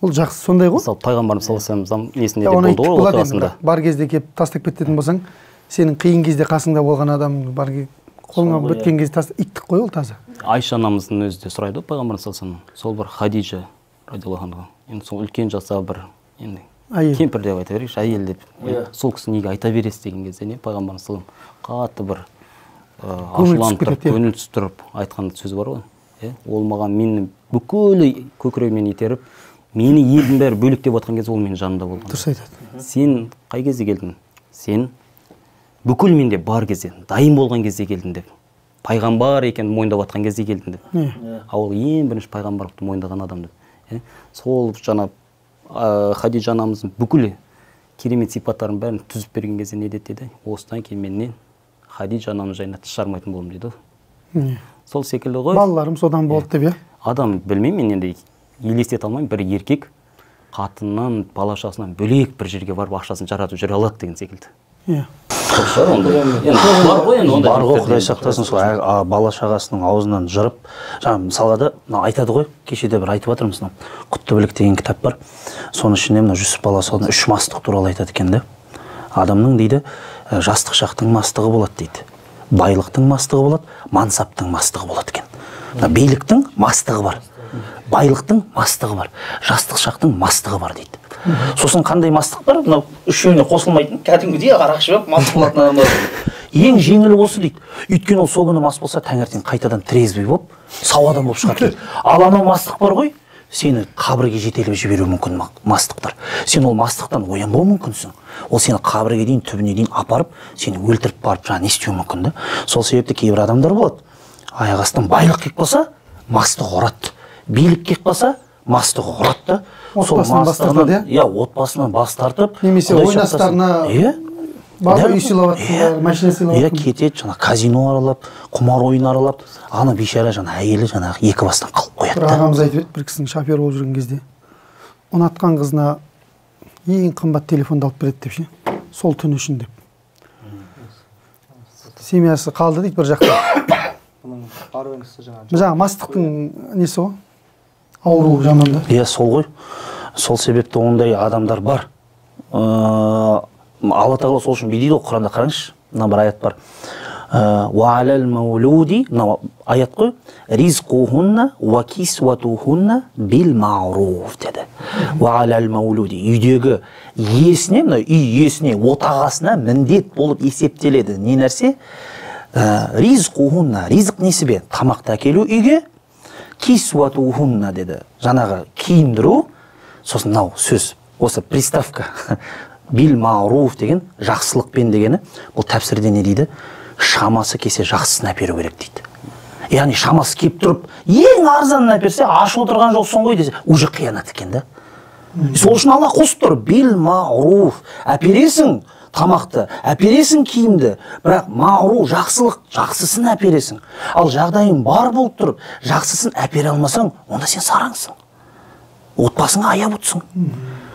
Speaker 1: Ол жақсы, сондай ғой.
Speaker 2: Мысалы, пайғамбарымыз саллаллаху алейхи вассалам несінде де болды ғой отбасында.
Speaker 1: Бар кезде келіп тастап кететін болсаң, сенің қиын кезде қасыңда болған адам бар қолыңа біткен кезде тастап иттік қой ол таза.
Speaker 2: Айша анамыздың өзі де сұрайды ғой пайғамбарымыз саллаллаху алейхи вассалам. Сол бір Хадижа радиаллаху анха. Енді сол үлкен жаса бір енді кемпір деп айта берейікші, әйел деп. Сол кісі неге айта бересіз деген кезде не пайғамбарымыз саллаллаху алейхи вассалам қатты бір ашуланып тұрып, көңіл түсіп тұрып айтқан сөзі бар ғой. Ол маған мені бүкіл көкірегімнен итеріп, мені елдің бәрі бөлектеп отқан кезде ол менің жанымда болған.
Speaker 1: Дұрыс айтады.
Speaker 2: Сен қай кезде келдің? Сен бүкіл менде бар кезде, дайын болған кезде келдің деп. Пайғамбар екенін мойындап отқан кезде келдің деп. Ол ең бірінші пайғамбарлықты мойындаған адам деп. Сол жаңа Хадижа анамыздың бүкіл керемет сипаттарын бәрін түзіп берген кезде не деді? Осыдан кейін менен Хадижа анамыз жайына тіс жармайтын болдым дейді. Сол секілді ғой.
Speaker 1: Балаларым содан болды деп, иә.
Speaker 2: Адам білмеймін, мен енді елестете алмаймын, бір еркек қатыннан, балашасынан бөлек бір жерге барып ақшасын жаратып жүре алады деген секілді.
Speaker 1: иә
Speaker 2: бар ғой енді
Speaker 4: бар ғой, құдай сақтасын, сол бала шағасының аузынан жырып, жаңа мысалға да айтады ғой, кешеде бір айтып жатырмыз, Құттыбілік деген кітап бар, соның ішінде мына Жүсіп баласының 3 мастық туралы айтады екен да. Адамның дейді жастық шақтың мастығы болады дейді, байлықтың мастығы болады, мансаптың мастығы болады екен. Биліктің мастығы бар, байлықтың мастығы бар, жастық шақтың мастығы бар дейді. Сосын қандай мастық бар? Мынау үшеуіне қосылмайтын, кәдімгідей қарақшы болып мас болатын адамдар. Ең жеңілі осы дейді. Өйткені ол сол күні мас болса, таңертең қайтадан трезвый болып, сау адам болып шығады дейді. Ал анау мастық бар ғой, сені қабірге жетелеп жіберуі мүмкін мастықтар. Сен ол мастықтан оянбау мүмкінсің. Ол сені қабірге дейін, түбіне дейін апарып, сені өлтіріп барып, жаңа не істеуі мүмкін да. Сол себепті кейбір адамдар болады. Аяқ астынан байлық келіп қалса, мастығы ұрады. Билік келіп қалса, мастығы ұрады.
Speaker 1: Отбасынан бас тартады,
Speaker 4: иә, отбасынан бас тартып,
Speaker 1: немесе ойнастарына үй сыйлап жатқандар, машина сыйлап жатқандар.
Speaker 4: Кетеді, жаңа казино аралап, құмар ойын аралап, ана бейшара жаңа әйелі жаңағы екі бастан қалып қояды.
Speaker 1: Бір ағамыз айтып еді, бір кісінің шофер болып жүрген кезде, ұнатқан қызына ең қымбат телефонды алып береді деп ше, сол түн үшін деп. Семьясы қалды дейді бір жақта. Жаңа мастықтың несі ғой? Ауру жаманда.
Speaker 4: Иә, сол ғой. Сол себепті ондай адамдар бар. Алла тағала сол үшін дейді ғой, Құранда қараңызшы. Мына бір аят бар. Ва алал маулуди, мына аят қой. Ризқухунна ва кисватухунна бил маруф деді. Ва алал маулуди, үйдегі иесіне, мына үй иесіне, отағасына міндет болып есептеледі. Не нәрсе? Ризқухунна, ризық несі бе? Тамақты әкелу үйге. Кисватухунна деді, жаңағы киіндіру. Сосын мынау сөз, осы приставка бил маруф деген жақсылықпен дегені, бұл тәпсірде не дейді? Шамасы кесе жақсысын әперу керек дейді. Яғни шамасы кеп тұрып, ең арзанын әперсе, аш отырған жоқсың ғой десе, уже қиянат екен да. Сол үшін Алла қосып тұр, бил маруф, әпересің тамақты, әпересің киімді, бірақ маруф, жақсылық, жақсысын әпересің. Ал жағдайың бар болып тұрып, жақсысын әпере алмасаң, онда сен сараңсың. Отбасыңа аяп отырсың.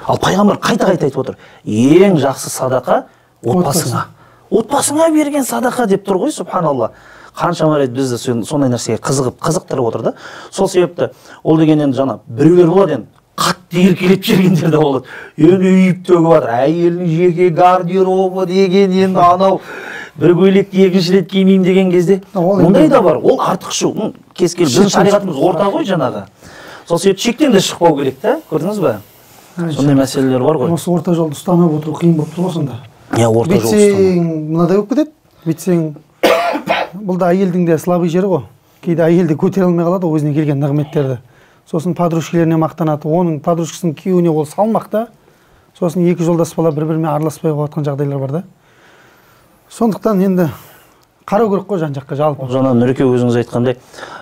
Speaker 4: Ал пайғамбар қайта-қайта айтып отыр, ең жақсы садақа отбасыңа. Отбасыңа берген садақа деп тұр ғой, субханалла. Қаншама рет бізді сондай нәрсеге қызықтырып отыр да. Сол себепті ол деген енді жаңа біреулер болады енді, қатты еркелеп жергендер де болады. Енді үйіп төгіп жатыр, әйелінің жеке гардеробы деген енді анау бір көйлекті екінші рет кимеймін деген кезде ондай да бар. Ол артық шу. Кез келген біздің шариғатымыз орта ғой жаңағы. Сол себепті шектен де шықпау керек та, көрдіңіз бе? Сондай мәселелер бар ғой.
Speaker 1: Осы орта жолды ұстанып отыру қиын болып тұр ғой сонда.
Speaker 4: Иә, орта жол ұстану.
Speaker 1: Бүйтсең мынадай болып кетеді. Бүйтсең бұл да әйелдің де слабый жері ғой. Кейде әйел де көтере алмай қалады өзіне келген нығметтерді. Сосын подружкаларына мақтанады, оның подружкасының күйеуіне ол салмақ та. Сосын екі жолдас бала бір-бірімен араласпай қалып жатқан жағдайлар бар да. Сондықтан енді қарау керек қой жан-жаққа жалпы.
Speaker 4: Жаңа Нұреке өзіңіз айтқандай,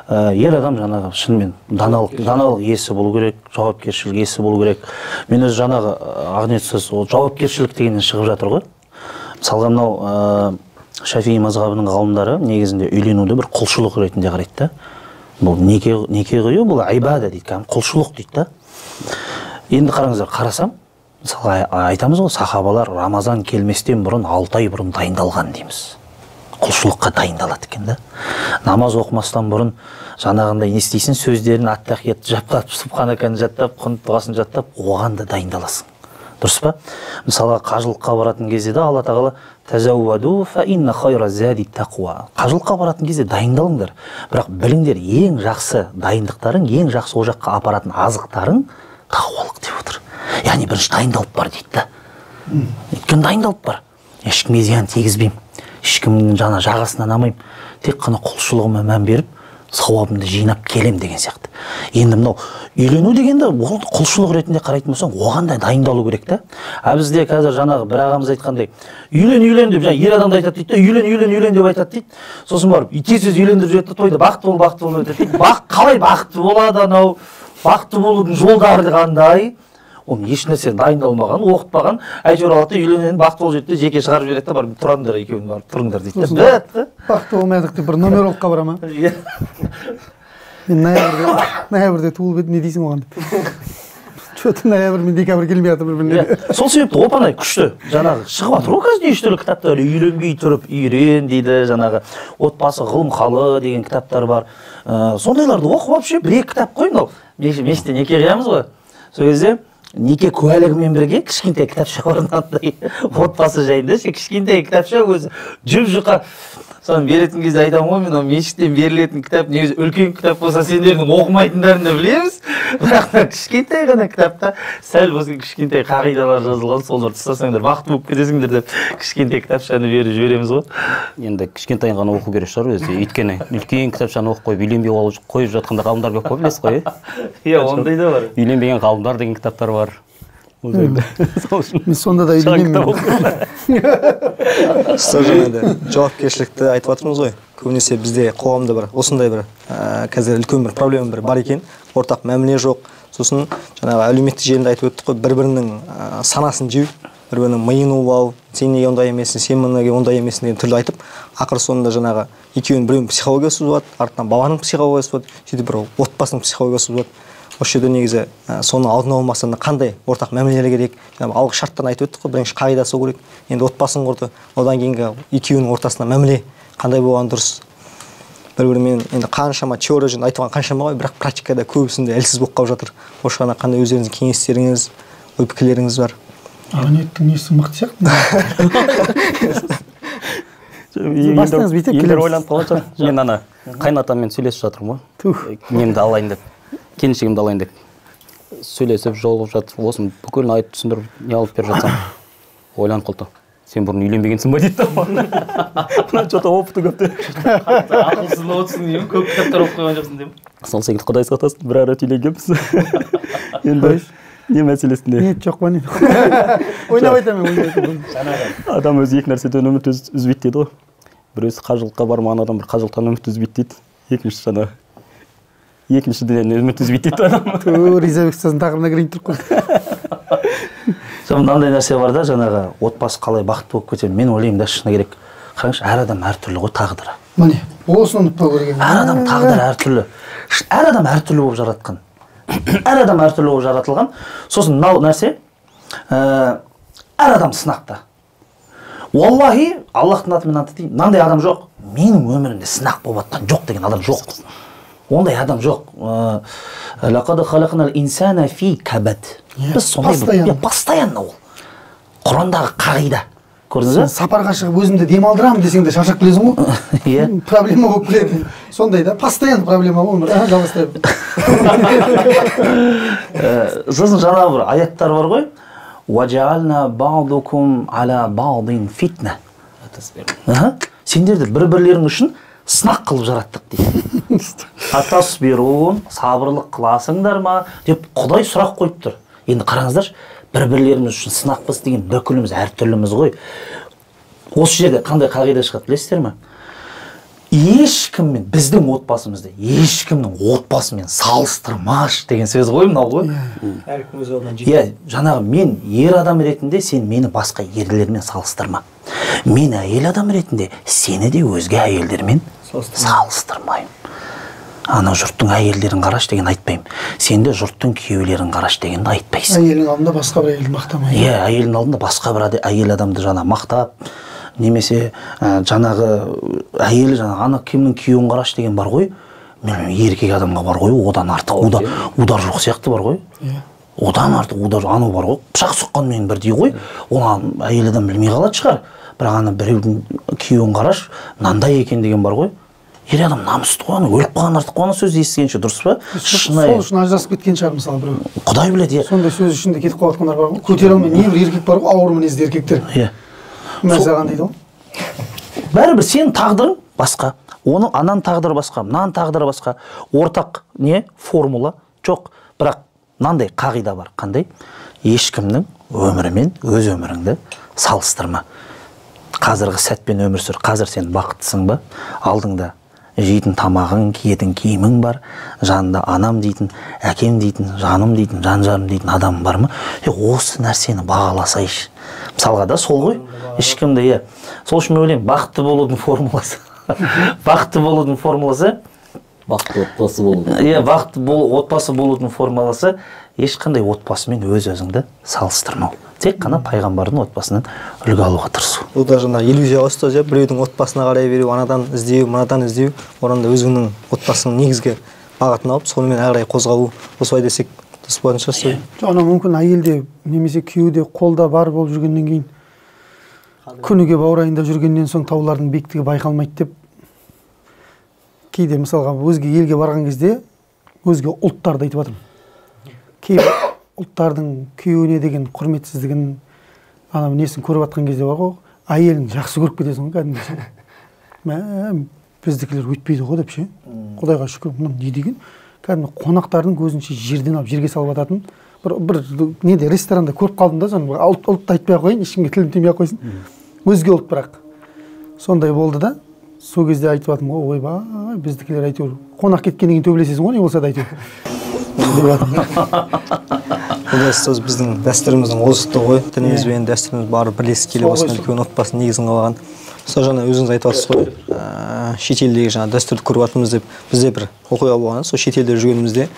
Speaker 4: ер адам жаңағы шынымен даналық иесі болу керек, жауапкершілік иесі болу керек. Мен өзі жаңағы Ақниет сіз ол жауапкершілік дегеннен шығып жатыр ғой. Мысалға мынау Шафии мазхабының ғалымдары негізінде үйленуді бір құлшылық ретінде қарайды да. Бұл неке қию, бұл айбада дейді, құлшылық дейді да. Енді қараңыздар, қарасам, мысалы айтамыз ғой, сахабалар Рамазан келместен бұрын 6 ай бұрын дайындалған дейміз. Құлшылыққа дайындалады екен да. Намаз оқымастан бұрын жаңағындай не істейсің, сөздерін ат-тахиятты жаттап, субханаканы жаттап, құнут дұғасын жаттап, оған да дайындаласың. Дұрыс па? Мысалға қажылыққа баратын кезде де Алла тағала тазауаду фа инна хайра зади тақуа. Қажылыққа баратын кезде дайындалыңдар. Бірақ біліңдер, ең жақсы дайындықтарың, ең жақсы ол жаққа апаратын азықтарың тақуалық деп отыр. Яғни бірінші дайындалып бар дейді да. Өйткені дайындалып бар. Ешкімге зиян тигізбеймін. Ешкімнің жана жағасынан алмаймын. Тек қана құлшылығыма мән беріп, сауабымды жинап келем деген сияқты. Енді мынау үйлену дегенде ол құлшылық ретінде қарайтын болсаң, оған да дайындалу керек та. Бізде қазір жаңағы бір ағамыз айтқандай, үйлен деп, жаңа ер адамды айтады дейді, үйлен деп айтады дейді. Сосын барып, тез үйлендіріп жібереді, тойда бақытты бол дейді. Қалай бақытты болады анау? Бақытты болудың жолдары қандай? Оны еш нәрсе дайындалмаған, оқытпаған, әйтеуір алады, үйленген бақытты болып жетті, жеке шығарып жібереді, барып тұрыңдар екеуің барып тұрыңдар дейді.
Speaker 1: Бақытты болмайдық деп бір нумерологқа барама. Мен ноябрьде туылып едім, не дейсің оған деп. Что-то ноябрь мен декабрь келмей жатыр бір-біріне.
Speaker 2: Сол себепті оп анай күшті жаңағы шығып жатыр ғой қазір неше түрлі кітаптар, үйленбей тұрып үйрен дейді, жаңағы отбасы ғылым халы деген кітаптар бар. Сондайларды оқып вообще бір-екі кітап қой, мынау мешітте неке қиямыз ғой, сол кезде неке куәлігімен бірге кішкентай кітапша бар, мынандай отбасы жайында кішкентай кітапша өзі жұп-жұқа. Соны беретін кезде айтамын ғой, мен мешіттен берілетін кітап негізі үлкен кітап болса сендердің оқымайтындарыңды білеміз, бірақ кішкентай ғана кітапта сәл болсын кішкентай қағидалар жазылған, соларды ұстасаңдар бақытты болып кетесіңдер деп кішкентай кітапшаны беріп жібереміз ғой.
Speaker 5: Енді кішкентайын ғана оқу керек шығар өзі, өйткені үлкен кітапшаны оқып қойып үйленбей қойып жатқанда ғалымдар көп қой, білесіз ғой.
Speaker 2: Иә, ондай да бар.
Speaker 5: Үйленбеген ғалымдар деген кітаптар бар.
Speaker 1: Мен сонда да үйленемін.
Speaker 3: Жаңағыдай жауапкершілікті айтып жатырмыз ғой. Көбінесе бізде қоғамда бір осындай бір қазір үлкен бір проблема бар екен. Ортақ мәміле жоқ. Сосын жаңағы әлеуметтік желіде айтып өттік қой, бір-бірінің санасын жеу, бір-бірінің миын улау, сен неге ондай емессің, сен неге ондай емессің деген түрлі айтып, ақыр соңында жаңағы екеуінің біреуінің психологиясы бұзылады, артынан баланың психологиясы бұзылады, сөйтіп бір отбасының психологиясы бұзылады. Осы жерде негізі соның алдын алу мақсатында қандай ортақ мәмілелер керек, алғы шарттан айтып өттік қой, бірінші қағидасы керек. Енді отбасын құрды, одан кейінгі екеуінің ортасында мәміле қандай болған дұрыс. Бір-бірімен енді қаншама теория жүзінде айтылған қаншама ғой, бірақ практикада көбісінде әлсіз болып қалып жатыр. Осы ғана қандай өздеріңіздің кеңестеріңіз, ой пікірлеріңіз бар?
Speaker 1: Ниеттің несі мықты сияқты. Бастаңыз бүйтіп
Speaker 5: келеміз. Ойланып қалған шығар. Мен ана қайнатаммен сөйлесіп жатырмын ғой. Немді алайын деп. Келіншегімді алайын деп сөйлесіп жолығып жатыр, осыны бүкілін айтып түсіндіріп не алып беріп жатсам, ойланып қалды. Сен бұрын үйленбегенсің ба дейді. Мына что-то опыты көп те.
Speaker 2: Ақылсыз отырсың деймін, көп кітаптар оқып қойған жоқсың деймін.
Speaker 5: Сол секілді Құдай сақтасын, бір ара үйленгенбіз. Енді не мәселесінде?
Speaker 1: Ниет жоқ па не? Ойнап айтамын.
Speaker 5: Адам өзі екі нәрседен үміт үзбейді дейді ғой. Біреусі қажылыққа бармаған адам бір қажылықтан үміт үзбейді дейді. Екіншіден үміт үзбейді дейді адам.
Speaker 1: Ризабек ұстаздың тақырыбына кірейін тұрып қой.
Speaker 2: Мынандай нәрсе бар да, жаңағы отбасы қалай бақытты болып кетеді. Мен ойлаймын да, шыны керек. Қараңызшы, әр адам әртүрлі ғой тағдыры.
Speaker 1: Міне, осыны ұмытпау керек.
Speaker 2: Әр адам тағдыры әртүрлі. Әр адам әртүрлі болып жаратқан. Әр адам әртүрлі болып жаратылған. Сосын мынау нәрсе, әр адам сынақта. Уаллахи, Аллахтың атымен ант етейін, мынандай адам жоқ. Менің өмірімде сынақ болып жатқан жоқ деген адам жоқ. Ондай адам жоқ. Лақад халақнал инсана фи кабад. Біз сондай постоянно ол. Құрандағы қағида. Көрдіңіз бе?
Speaker 1: Сапарға шығып өзімді демалдырамын десең де шаршап келесің ғой.
Speaker 2: Иә.
Speaker 1: Проблема болып келеді. Сондай да, постоянно проблема ғой. Жалғастырайық.
Speaker 2: Сосын жаңағы бір аяттар бар ғой. Уаджална ба'дукум ала ба'дин фитна. Сендерді бір-бірлерің үшін сынақ қылып жараттық дейді. Атасбирун, сабырлық қыласыңдар ма деп Құдай сұрақ қойып тұр. Енді қараңыздаршы, бір-бірлеріміз үшін сынақпыз деген бүкіліміз әртүрліміз ғой. Осы жерде қандай қағида шығады білесіздер ме? Ешкіммен, біздің отбасымызды ешкімнің отбасымен салыстырмаш деген сөз ғой мынау ғой.
Speaker 3: Әркім өз алдынан
Speaker 2: Иә, жаңағы мен ер адам ретінде сен мені басқа ерлермен салыстырма. Мен әйел адам ретінде сені де өзге әйелдермен салыстырмаймын. Ана жұрттың әйелдерін қараш деген айтпаймын. Сен де жұрттың күйеулерін қараш дегенді айтпайсың.
Speaker 1: Әйелдің алдында басқа бір әйелді мақтамай.
Speaker 2: Иә, әйелдің алдында басқа бір әйел адамды жаңа мақтап, немесе жаңағы әйел жаңағы ана кімнің күйеуін қараш деген бар ғой. Мен еркек адамға бар ғой, одан артық удар жоқ сияқты бар ғой. Одан артық удар анау бар ғой. Пышақ соққанмен бірдей ғой. Оны әйел адам білмей қалады шығар. Бірақ ана біреудің күйеуін қараш, мынандай екен деген бар ғой. Ер адам намысты ғой, өліп қалған артық қой, ана сөз естігенше дұрыс па?
Speaker 1: Сол үшін ажырасып кеткен шығар мысалы біреу.
Speaker 2: Құдай біледі, иә.
Speaker 1: Сондай сөз үшін де кетіп қалатындар бар ғой. Көтере алмай небір еркек бар ғой, ауыр мінезді еркектер.
Speaker 2: Иә.
Speaker 1: Мәселен дейді ғой.
Speaker 2: Бәрібір сенің тағдырың басқа, оның ананың тағдыры басқа, мынаның тағдыры басқа. Ортақ не формула жоқ, бірақ мынандай қағида бар. Қандай? Ешкімнің өмірімен өз өміріңді салыстырма. Қазіргі сәтпен өмір сүр. Қазір сен бақыттысың ба? Алдыңда жейтін тамағың, киетін киімің бар, жанында анам дейтін, әкем дейтін, жаным дейтін, жан-жарым дейтін адам бар ма? Осы нәрсені бағаласайшы. Мысалға да сол ғой. Ешкімді, иә. Сол үшін мен ойлаймын, бақытты болудың формуласы. Бақытты болудың формуласы
Speaker 5: бақытты отбасы болу.
Speaker 2: Иә, бақытты отбасы болудың формуласы ешқандай отбасымен өз өзіңді салыстырмау. Тек қана пайғамбардың отбасынан үлгі алуға тырысу.
Speaker 3: Бұл да жаңа иллюзия ғой ұстаз, біреудің отбасына қарай беру, анадан іздеу, мынадан іздеу, орында өзіңнің отбасының негізгі бағытын алып, сонымен әрі қарай қозғалу. Осылай десек дұрыс болатын шығар.
Speaker 1: Жаңа мүмкін әйелде немесе күйеуде қолда бар болып жүргеннен кейін күніге баурайында жүргеннен соң таулардың биіктігі байқалмайды деп кейде мысалға өзге елге барған кезде өзге ұлттарды айтып жатырмын. Кейбір ұлттардың күйеуіне деген құрметсіздігін ана несін көріп жатқан кезде бар ғой, әйелін жақсы көріп кетесің ғой кәдімгідей. Мә, біздікілер өйтпейді ғой деп ше. Құдайға шүкір, мына не деген? Кәдімгі қонақтардың көзінше жерден алып жерге салып жататын бір неде ресторанда көріп қалдым да, соны ұлтты айтпай ақ қояйын, ешкімге тілім тимей ақ қойсын. Өзге ұлт бірақ. Сондай болды да. Сол кезде айтып жатырмын ғой, ойбай, біздікілер әйтеуір қонақ кеткеннен кейін төбелесесің ғой, не болса да әйтеуір.
Speaker 3: Бұл сөз біздің дәстүріміздің озықтығы ғой. Дініміз бен дәстүріміз бары бірлесіп келіп осындай үлкен отбасының негізін қалаған. Сол жаңа өзіңіз айтып жатсыз ғой, шетелдегі жаңа дәстүрді көріп жатырмыз деп бізде бір оқиға болған. Сол шетелде жүргенімізде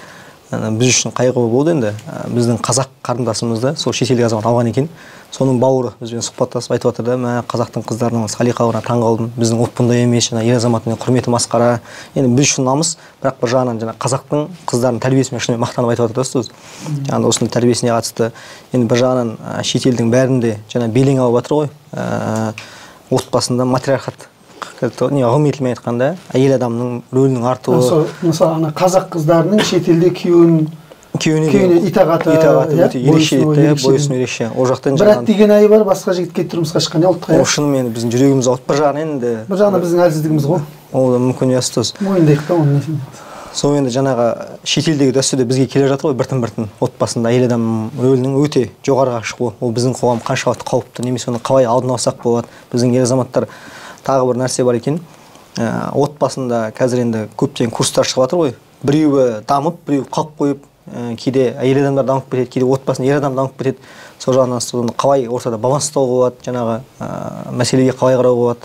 Speaker 3: біз үшін қайғылы болды енді. Біздің қазақ қарындасымызды сол шетелдік азамат алған екен. Соның бауыры бізбен сұхбаттасып айтып жатыр да, мә қазақтың қыздарының салиқалығына таң қалдым. Біздің ұлт бұндай емес, жаңа ер азаматтың құрметі масқара. Енді біз үшін намыс, бірақ бір жағынан жаңа қазақтың қыздарының тәрбиесімен шынымен мақтанып айтып жатыр да ұстаз. Жаңа осының тәрбиесіне қатысты. Енді бір жағынан шетелдің бәрінде жаңа белең алып жатыр ғой. Отбасында матриархат ғылыми тілмен айтқанда әйел адамның рөлінің артуы.
Speaker 1: Мысалы ана қазақ қыздарының шетелде күйеуіне итағаты
Speaker 3: ерекше еді, бойсын ерекше. Ол жақтан
Speaker 1: брат деген айы бар, басқа жігітке тұрмысқа шыққан ұлтқа.
Speaker 3: Ол шынымен біздің жүрегіміз ауырт, бір жағынан енді.
Speaker 1: Бір жағынан біздің әлсіздігіміз ғой.
Speaker 3: Ол да мүмкін ұстаз.
Speaker 1: Мойындайық та оның несін.
Speaker 3: Сол енді жаңағы шетелдегі дәстүрде бізге келе жатыр ғой, біртін отбасында әйел адам рөлінің өте жоғарыға шығуы. Ол біздің қоғам қаншалықты қауіпті, немесе оны қалай алдын алсақ болады. Біздің ер азаматтар тағы бір нәрсе бар екен. Отбасында қазір енді көптеген курстар шығып жатыр ғой. Біреуі дамып, біреуі қалып қойып, кейде әйел адамдар дамып кетеді, кейде отбасында ер адам дамып кетеді. Сол жағынан соны қалай ортада баланс ұстауға болады, жаңағы мәселеге қалай қарауға болады.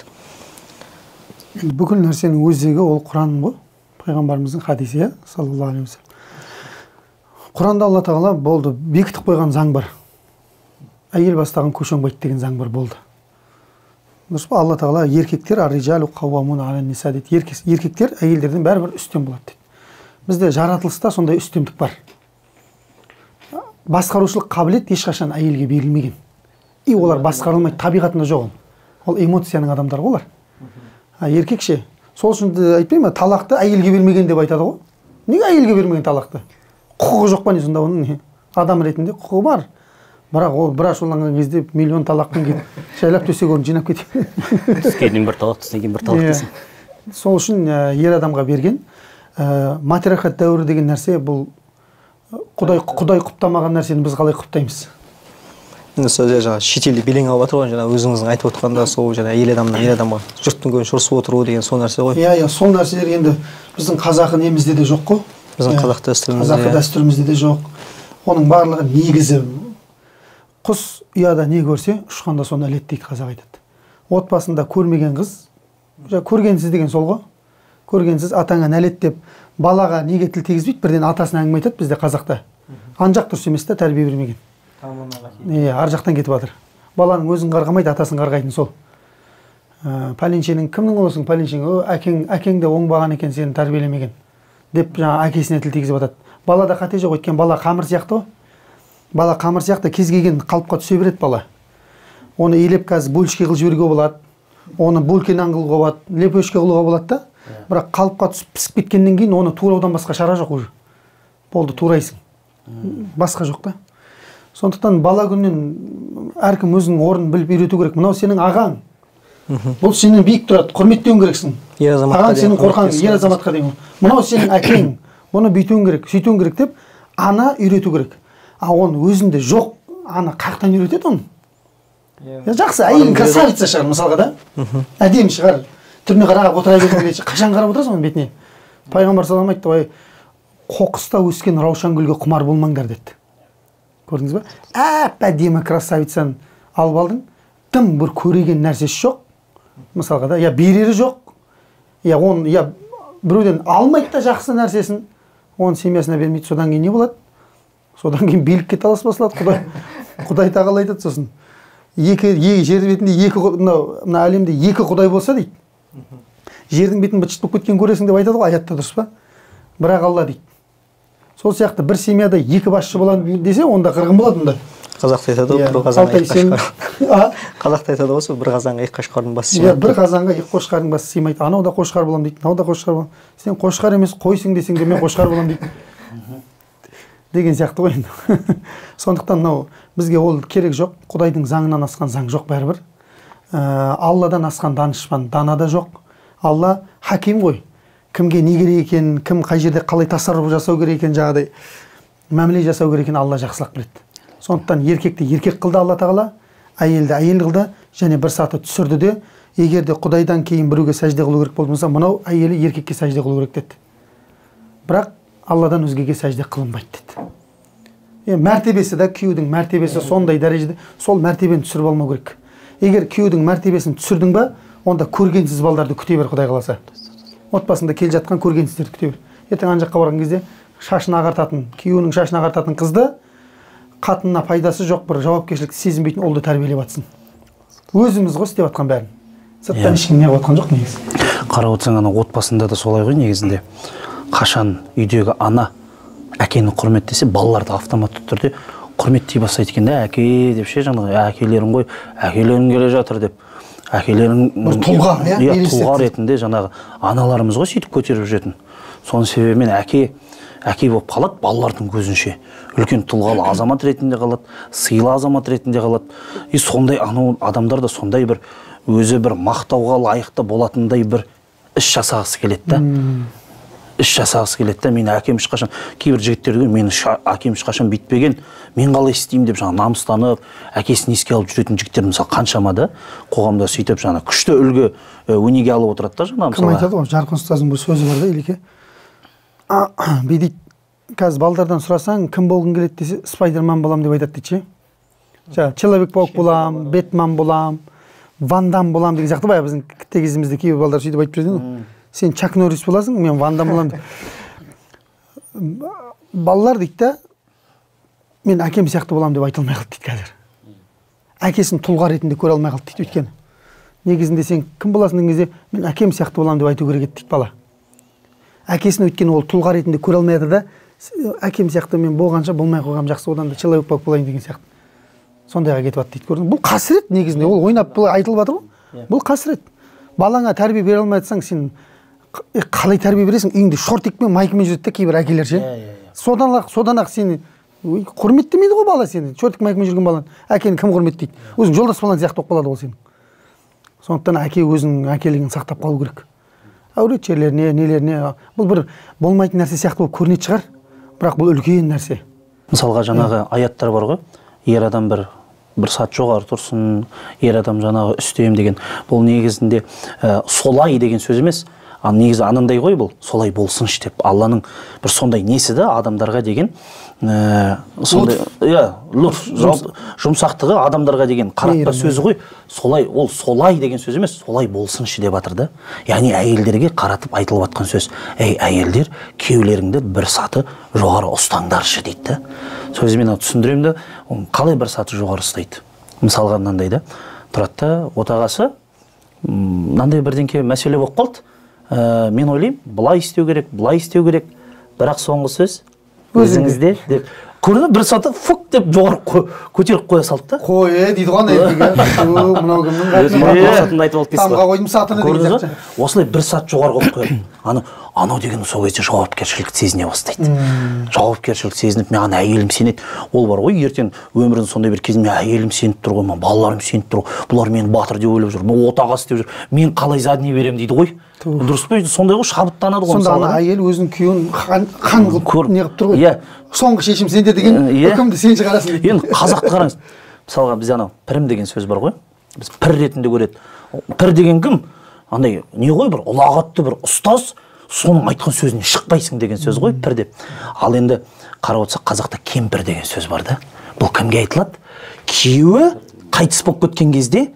Speaker 1: Бүкіл нәрсенің өзегі ол Құран ғой. Пайғамбарымыздың хадисі, саллаллаху алейхи вассалам. Құранда Алла тағала болды, бекітіп қойған заң бар. Әйел бастаған көш оңбайды деген заң бар, болды. Дұрыс па? Алла тағала еркектер ар-риджалу қауамуна ала ниса дейді. Еркектер әйелдерден бәрібір үстем болады дейді. Бізде жаратылыста сондай үстемдік бар. Басқарушылық қабілет ешқашан әйелге берілмеген. И олар басқарылмайды, табиғатында жоқ ол. Ол эмоцияның адамдары олар. Еркек ше. Сол үшін айтпаймын, талақты әйелге бермеген деп айтады ғой. Неге әйелге бермеген талақты? Құқығы жоқ па не сонда оның? Адам ретінде құқығы бар. Бірақ ол бір ашуланған кезде миллион талақпен кетіп, жайлап төсек орнын жинап кетеді.
Speaker 5: Түскеннен бір талақ, түстен бір талақ десін.
Speaker 1: Сол үшін ер адамға берген матриархат дәуірі деген нәрсе бұл Құдай құптамаған нәрсені біз қалай құптаймыз?
Speaker 3: Енді сол жаңа шетелде белең алып жатыр ғой, жаңа өзіңіздің айтып отқанда сол жаңа әйел адамға жұрттың көзінше ұрысып отыруы деген сол нәрсе ғой.
Speaker 1: Иә, сол нәрселер енді біздің қазақы немізде де жоқ қой.
Speaker 3: Біздің қазақ
Speaker 1: дәстүрімізде де жоқ. Оның барлығы негізі. Құс ұяда не көрсе, ұшқанда соны іледі дейді қазақ айтады. Отбасында көрмеген қыз, көргенсіз деген сол ғой. Көргенсіз атаңа нәлет деп балаға неге тіл тигізбейді, бірден атасына әңгіме айтады бізде қазақта. Анжақ дұрыс емес та, тәрбие бермеген. Ар жақтан кетіп жатыр. Баланың өзін қарғамайды, атасын қарғайтын сол. Пәленшенің кімнің олысың, пәленшең, әкеңді оңбаған екен, сені тәрбиелемеген деп жаңа әкесіне тіл тигізіп жатады. Балада қате жоқ, өйткені бала қамыр сияқты ғой. Бала қамыр сияқты кез келген қалыпқа түсе береді бала. Оны елеп қазір бөлшке қылып жіберуге болады. Оны бөлкенан қылуға болады, лепешке қылуға болады да. Бірақ қалыпқа түсіп пісіп кеткеннен кейін оны тураудан басқа шара жоқ уже. Болды, турайсың. Басқа жоқ та. Сондықтан бала күннен әркім өзінің орнын біліп үйрету керек. Мынау сенің ағаң. Бұл сенен биік тұрады, құрметтеуің керексің. Ағаң сенің қорқаң, ер азаматқа дейін. Мынау сенің әкең. Бұны бүйтуің керек, сөйтуің керек деп ана үйрету керек. Оны өзінде жоқ, ана қақтан үйретеді оны. Жақсы, әйелің красавица шығар мысалға да. Әдемі шығар. Түріне қарап отыра берген қашан қарап отырасың оның бетіне? Пайғамбар салам айтты, қоқыста өскен раушан гүлге құмар болмаңдар деді. Көрдіңіз ба? Әдемі красавицаны алып алдың, тым бір көреген нәрсесі жоқ. Мысалға да, я берері жоқ, я біреуден алмайды да жақсы нәрсесін, оның семьясына бермейді. Содан кейін не болады? Содан кейін билікке талас басылады. Құдай тағала айтады сосын. Жер бетінде мына әлемде екі құдай болса дейді. Жердің бетін быт-шыт болып кеткен көресің деп айтады ғой, аятта, дұрыс па? Бірақ Алла дейді. Сол сияқты бір семьяда екі басшы болады десе, онда қырғын болады онда.
Speaker 3: Қазақта айтады ғой, бір қазанға екі қошқар. Қазақта айтады ғой, бір қазанға екі қошқардың басы сыймайды.
Speaker 1: Бір қазанға екі қошқардың басы сыймайды. Анау да қошқар боламын дейді, мынау да қошқар боламын. Сен қошқар емес, қойсың десең де мен қошқар боламын дейді. Деген сияқты ғой енді. Сондықтан мынау бізге ол керек жоқ. Құдайдың заңынан асқан заң жоқ бәрібір. Алладан асқан данышпан дана да жоқ. Алла хаким ғой. Кімге не керек екенін, кім қай жерде қалай тасарруф жасау керек екенін, жаңағыдай мәміле жасау керек екенін Алла жақсылап біледі. Сондықтан еркекті еркек қылды Алла тағала, әйелді әйел қылды, және бір саты түсірді де, егер де Құдайдан кейін біреуге сәжде қылу керек болмаса, мынау әйелі еркекке сәжде қылу керек деді. Бірақ Алладан өзгеге сәжде қылынбайды деді. Мәртебесі да, күйеудің мәртебесі сондай дәрежеде, сол мәртебені түсіріп алмау керек. Егер күйеудің мәртебесін түсірдің ба, онда көргенсіз балдарды күте бер, Құдай қаласа. Отбасында келе жатқан көргенсіздерді күте бер. Ертең ана жаққа барған кезде шашын ағартатын, күйеуінің шашын ағартатын қызды қатынына пайдасы жоқ бір жауапкершілікті сезінбейтін ұлды тәрбиелеп жатсын. Өзіміз ғой істеп жатқан бәрін. Сырттан ешкім неғып жатқан жоқ негізі.
Speaker 2: Қарап отырсаң, ана отбасында да солай ғой негізінде. Қашан үйдегі ана әкені құрметтесе, балалар да автоматты түрде құрметтей бастайды екен, әке деп ше, жаңағы әкелерің ғой, әкелерің келе жатыр деп. Әкелерің
Speaker 1: бір тұлға,
Speaker 2: тұлға ретінде жаңағы аналарымыз ғой сөйтіп көтеріп жүретін. Соның себебімен әке болып қалады, балалардың көзінше. Үлкен тұлғалы азамат ретінде қалады, сыйлы азамат ретінде қалады. И сондай адамдар да сондай бір өзі бір мақтауға лайықты болатындай бір іс жасағысы келеді да. Іс жасағысы келеді да. Мен әкем ешқашан, кейбір жігіттерге мен әкем ешқашан бүйтпеген, мен қалай істеймін деп жаңа намыстанып, әкесін еске алып жүретін жігіттер мысалы қаншама да қоғамда сөйтіп жаңа күшті үлгі өнеге алып отырады да жаңа мысалы.
Speaker 1: Кім айтады ғой, Жарқын ұстаздың бір сөзі бар да, Елеке. Бейдейді, қазір балдардан сұрасаң, кім болғың келеді десе, Спайдерман болам деп айтады дейді ше. Человек-паук болам, Бэтмен болам, Ван Дам болам деген сияқты бая біздің кезімізде кейбір балдар сөйтіп айтып жүреді. Сен Чак Норрис боласың, мен Ван Дам болам деп. Балалар дейді да, мен әкем сияқты болам деп айта алмай қалды дейді қазір. Әкесін тұлға ретінде көре алмай қалды дейді өйткені. Негізінде сен кім боласың деген кезде, мен әкем сияқты болам деп айту керек еді дейді бала. Әкесін өйткені ол тұлға ретінде көре алмай жатыр да, әкем сияқты мен болғанша болмай қойғам жақсы, одан да Человек-паук болайын деген сияқты. Сондайға кетіп жатыр дейді, көрдің. Бұл қасірет негізінде, ол ойнап айтылып жатыр ғой. Бұл қасірет. Балаңа тәрбие бере алмай жатсаң, сен қалай тәрбие бересің? Үйіңде шортикпен, майкамен жүреді де кейбір әкелер ше. Содан-ақ сені құрметтемейді ғой бала сені. Шортик майкамен жүрген баланы әкені кім құрметтейді? Өзің жолдас балаң сияқты болып қалады ол сенің. Сондықтан әке өзінің әкелігін сақтап қалу керек. Әулет жерлеріне, нелеріне, бұл бір болмайтын нәрсе сияқты болып көрінетін шығар, бірақ бұл үлкен нәрсе.
Speaker 2: Мысалға жаңағы аяттар бар ғой, ер адам бір сат жоғары тұрсын, ер адам жаңағы үстем деген, бұл негізінде солай деген сөз емес, негізі анандай ғой бұл, солай болсыншы деп. Алланың бір сондай несі да адамдарға деген, жұмсақтығы адамдарға деген қаратпа сөзі ғой. Ол солай деген сөз емес, солай болсыншы деп жатыр да. Яғни әйелдерге қаратып айтылып жатқан сөз. Ей әйелдер, күйеулеріңді бір саты жоғары ұстаңдаршы дейді. Сөзімен түсіндіремін де, қалай бір саты жоғары ұстайды? Мысалға мынандай да, тұрады да, отағасы мынандай бірдеңке мәселе болып қалды. Мен ойлаймын, бұлай істеу керек, бірақ соңғы сөз өзіңізде деп. Көрді бір саты фук деп жоғары көтеріп қоя салды да.
Speaker 1: Дейді ғой әйелге. Мынау кімнің
Speaker 5: айтып алып
Speaker 1: тамға қойдым сатыны деген сияқты.
Speaker 2: Осылай бір сат жоғары қойып қояды. Анау деген сол кезде жауапкершілікті сезіне бастайды. Жауапкершілік сезініп, маған әйелім сенеді. Ол бар ғой, ертең өмірдің сондай бір кезінде әйелім сеніп тұр ғой, балаларым сеніп тұр ғой, бұлар мені батыр деп ойлап жүр, отағасы деп жүр, мен қалай задний беремін дейді ғой. Дұрыс па? Сондай ғой, шабыттанады ғой.
Speaker 1: Сонда ана әйел өзінің күйеуін қан қылып неғып тұр ғой. Соңғы шешім сенде деген, үкімді сен шығарасың дейді.
Speaker 2: Енді қазақты қараңыз. Мысалға бізде анау пірім деген сөз бар ғой. Біз пір ретінде көреді. Пір деген кім? Андай не ғой, бір ұлағатты бір ұстаз, соның айтқан сөзіне шықпайсың деген сөз ғой, пір деп. Ал енді қарап отырсақ, қазақта кемпір деген сөз бар да. Бұл кімге айтылады? Күйеуі қайтыс болып кеткен кезде,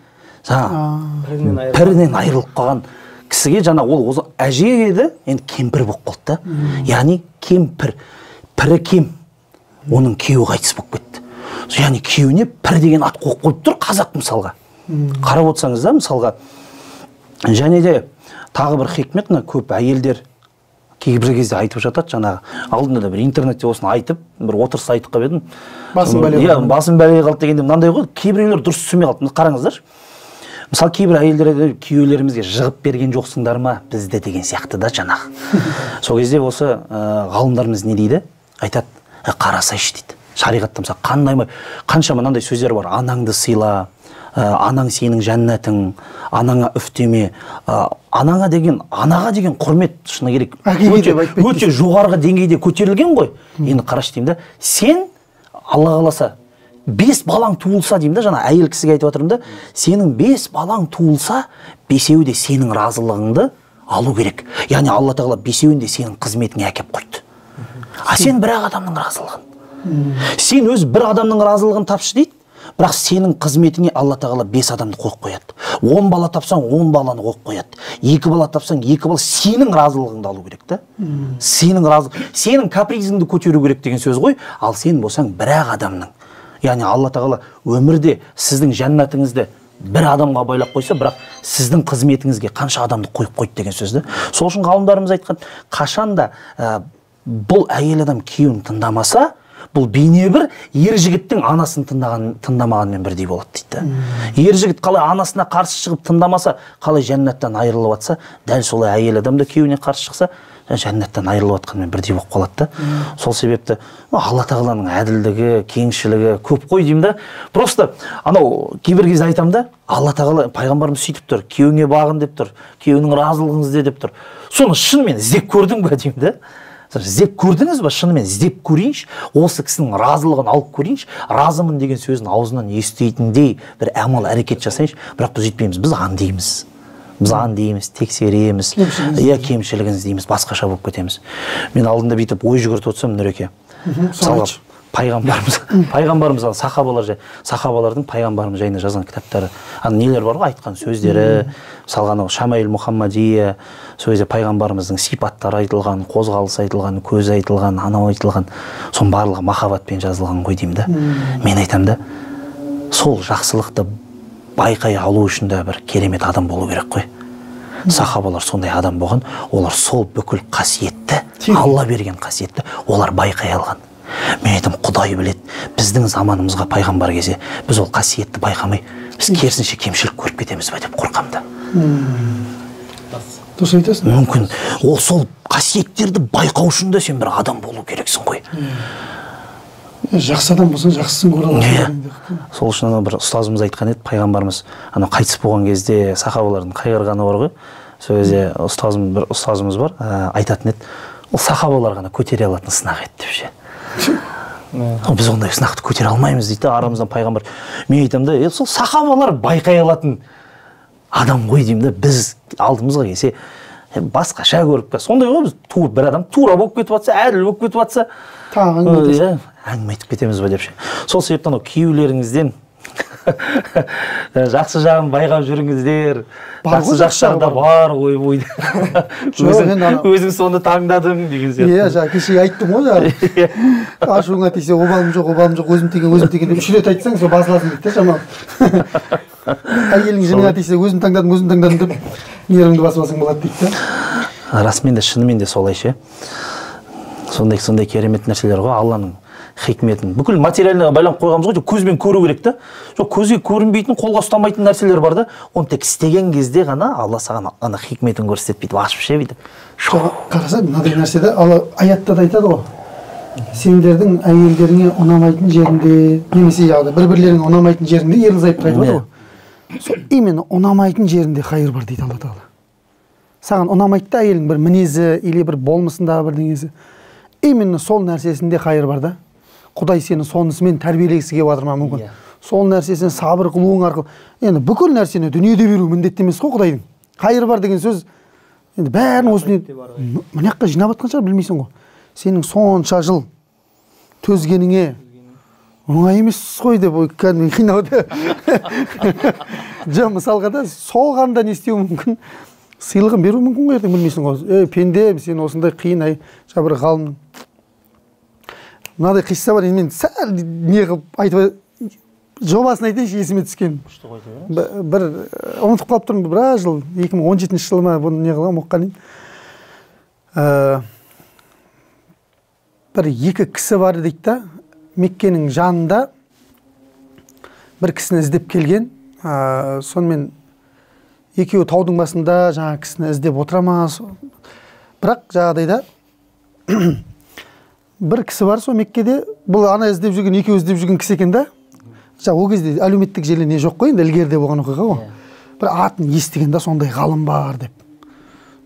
Speaker 2: пірінен айырылып қалған
Speaker 4: кісіге жаңа ол әже еді, енді кемпір болып қалды да. Яғни кемпір, пірі кем, оның күйеуі қайтыс болып кетті. Яғни күйеуіне пір деген ат қойып қойып тұр қазақ мысалға. Қарап отырсаңыз да мысалға. Және де тағы бір хикмет, көп әйелдер кейбір кезде айтып жатады, жаңағы алдында да бір интернетте осыны айтып, бір отырыста айтып қалып едім. Басым бәлеге қалды дегенде мынандай ғой, кейбіреулер дұрыс түсінбей қалды. Қараңыздаршы. Мысалы кейбір әйелдер күйеулерімізге жығып берген жоқсыңдар ма бізді деген сияқты да жаңағы. Сол кезде осы ғалымдарымыз не дейді? Айтады, қарасайшы дейді. Шариғатта мысалы қаншама мынандай сөздер бар. Анаңды сыйла, анаң сенің жәннатың, анаңа үфтеме. Анаға деген құрмет шыны керек. Өте жоғарғы деңгейде көтерілген ғой. Енді қарашы деймін да, сен Алла қаласа 5 балаң туылса деймін да, жаңа әйел кісіге айтып отырмын да, сенің 5 балаң туылса, 5-еуі де сенің разылығыңды алу керек. Яғни Алла тағала 5-еуін де сенің қызметіңе әкеп қойды. А сен бір-ақ адамның разылығын. Сен өз бір адамның разылығын тапшы дейді, бірақ сенің қызметіңе Алла тағала 5 адамды қойып қояды. 10 бала тапсаң 10 баланы қойып қояды. 2 бала тапсаң 2 бала, сенің разылығыңды алу керек та. Сенің капризіңді көтеру керек деген сөз ғой. Ал сен болсаң бір-ақ адамның. Яғни Алла тағала өмірде сіздің жәннатыңызды бір адамға байлап қойса, бірақ сіздің қызметіңізге қанша адамды қойып қойды деген сөзді. Сол үшін ғалымдарымыз айтқан, қашанда бұл әйел адам күйеуін тыңдамаса, бұл бейне бір ер жігіттің анасын тыңдамағанмен бірдей болады дейді. Ер жігіт қалай анасына қарсы шығып тыңдамаса, қалай жәннаттан айырылып атса, дәл солай әйел адам да күйеуіне қарсы шықса, жәннаттан айырылып атқанмен бірдей болып қалады да. Сол себепті Алла тағаланың әділдігі, кеңшілігі көп қой деймін да. Просто анау кейбір кезде айтамын да, Алла тағала пайғамбарымыз сөйтіп тұр, күйеуіңе бағын деп тұр, күйеуінің разылығын ізде деп тұр. Соны шынымен іздеп көрдің бе деймін да. Іздеп көрдіңіз ба? Шынымен іздеп көрейінші, осы кісінің разылығын алып көрейінші, разымын деген сөзін аузынан еститіндей бір амал әрекет жасайыншы, бірақ біз жетпейміз, біз аңдимыз. Біз аңдимыз, тексереміз, кемшілігін іздейміз, басқаша болып кетеміз. Мен алдында бүйтіп ой жүгіртіп отырсам, Нұреке, пайғамбарымыз сахабалардың пайғамбарымыз жайында жазған кітаптары, нелер бар ғой, айтқан сөздері, салған Шамаил Мұхаммадия, сол кезде пайғамбарымыздың сипаттары айтылған, қозғалысы айтылған, көзі айтылған, анау айтылған, соның барлығы махаббатпен жазылған ғой деймін да. Мен айтам да, сол жақсылықты байқай алу үшін де бір керемет адам болу керек қой. Сахабалар сондай адам болған, олар сол бүкіл қасиетті, Алла берген қасиетті, олар байқай алған. Мен айтам, Құдай біледі, біздің заманымызға пайғамбар келсе, біз ол қасиетті байқамай, біз керісінше кемшілік көріп кетеміз бе деп қорқамын да.
Speaker 1: Дұрыс айтасың.
Speaker 4: Мүмкін ол сол қасиеттерді байқау үшін де сен бір адам болу керексің ғой.
Speaker 1: Жақсы адам болсаң, жақсысын көре аласың.
Speaker 4: Сол үшін бір ұстазымыз айтқан еді, пайғамбарымыз қайтыс болған кезде сахабалардың қайғырғаны бар ғой. Сол кезде бір ұстазымыз бар, айтатын еді, ол сахабалар ғана көтере алатын сынақ еді деп ше. Біз ондай сынақты көтере алмаймыз дейді, арамыздан пайғамбар. Мен айтам да, сол сахабалар байқай алатын адам ғой деймін да, біз алдымызға келсе басқаша көріп, сондай ғой, біз бір адам тура болып кетіп жатса, әділ болып кетіп жатса, әңгіме айтып кетеміз ба деп ше. Сол себептен күйеулеріңізден жақсы жағын байқап жүріңіздер. Жақсы жақтары да бар ғой бойда. Өзің соны таңдадың деген сияқты.
Speaker 1: Жаңа кеше айттым ғой, ашуыңа тисе обалым жоқ, өзім теген деп 3 рет айтсаң, сол басыласың дейді шамалы. Әйелің жыныңа тисе өзім таңдадым деп нервіңді басып алсаң болады дейді.
Speaker 4: Расымен де шынымен де солай ше. Сондай керемет нәрселер ғой, Алланың хикметін. Бүкіл материалына байланып қойғанбыз ғой, көзбен көру керек та. Жоқ, көзге көрінбейтін, қолға ұстамайтын нәрселер бар да. Оны тек істеген кезде ғана Алла саған ана хикметін көрсетеді бүйтіп, ашып ше бүйтіп.
Speaker 1: Қараса, мынадай нәрседе Алла аятта да айтады ғой. Сендердің әйелдеріңе ұнамайтын жерінде, немесе бір-бірлеріңе ұнамайтын жерінде ерлі-зайыпты айтып отыр ғой. Сол именно ұнамайтын жерінде хайыр бар дейді Алла тағала. Саған ұнамайды да әйелің бір мінезі или бір болмысындағы бірдеңесі. Именно сол нәрсесінде хайыр бар да. Құдай сені сонысымен тәрбиелегісі келіп жатыр ма мүмкін. Сол нәрсесін сабыр қылуың арқылы. Енді бүкіл нәрсені дүниеде беру міндетті емес қой Құдайдың. Хайыр бар деген сөз. Енді бәрін осыны мына жаққа жинап жатқан шығар, білмейсің ғой. Сенің сонша жыл төзгеніңе оңай емес қой деп кәдімгі қинауды. Жоқ, мысалға да соған да не істеуі мүмкін. сыйлығын беру мүмкін ғой, ертең білмейсің ғой. Пенде, сен осындай қиын, бір ғалым. Мынадай қисса бар, мен сәл не қылып айтып, жобасын айтайыншы, есіме түскен. Бір ұмытып қалып тұрмын, біраз жыл, 2017 жылы ма бұны не қылған, оққанын. Бір екі кісі бар дейді да, Меккенің жанында бір кісіні іздеп келген. Сонымен екеуі таудың басында жаңа кісіні іздеп отыра ма. Бірақ жағдайда бір кісі бар, сол Меккеде, бұл ана іздеп жүрген, екеуі іздеп жүрген кісі екен да. Ол кезде әлеуметтік желі не жоқ қой, енді ілгеріде болған оқиға ғой. Бір атын естіген да, сондай ғалым бар деп.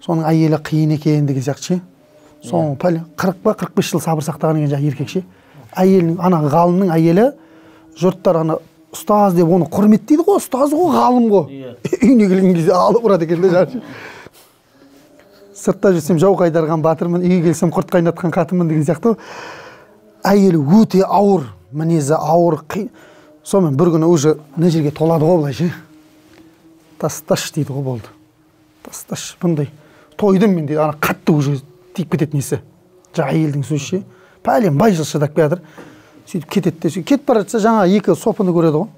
Speaker 1: Соның әйелі қиын екен деген сияқты. Соң 40 па 45 жыл сабыр сақтаған екен жаңа еркекше. Әйелінің, ана ғалымның әйелі жұрттар ана ұстаз деп оны құрметтейді ғой, ұстаз ғой, ғалым ғой. Үйіне келген кезде алып ұрады екен де жаңа. Сыртта жүрсем жау қайдарған батырмын, үйге келсем құрт қайнатқан қатынмын деген сияқты. Әйелі өте ауыр, мінезі ауыр, сонымен бір күні уже мына жерге толады ғой былайша. Тасташ дейді ғой, болды. Тасташ, бұндай. Тойдым мен дейді, ана қатты уже тиіп кетеді несі. Жаңа әйелдің сөзше. Пәлен бай жыл шыдап келатыр. Сөйтіп кетеді де, кетіп бара жатса жаңа екі сопыны көреді ғой.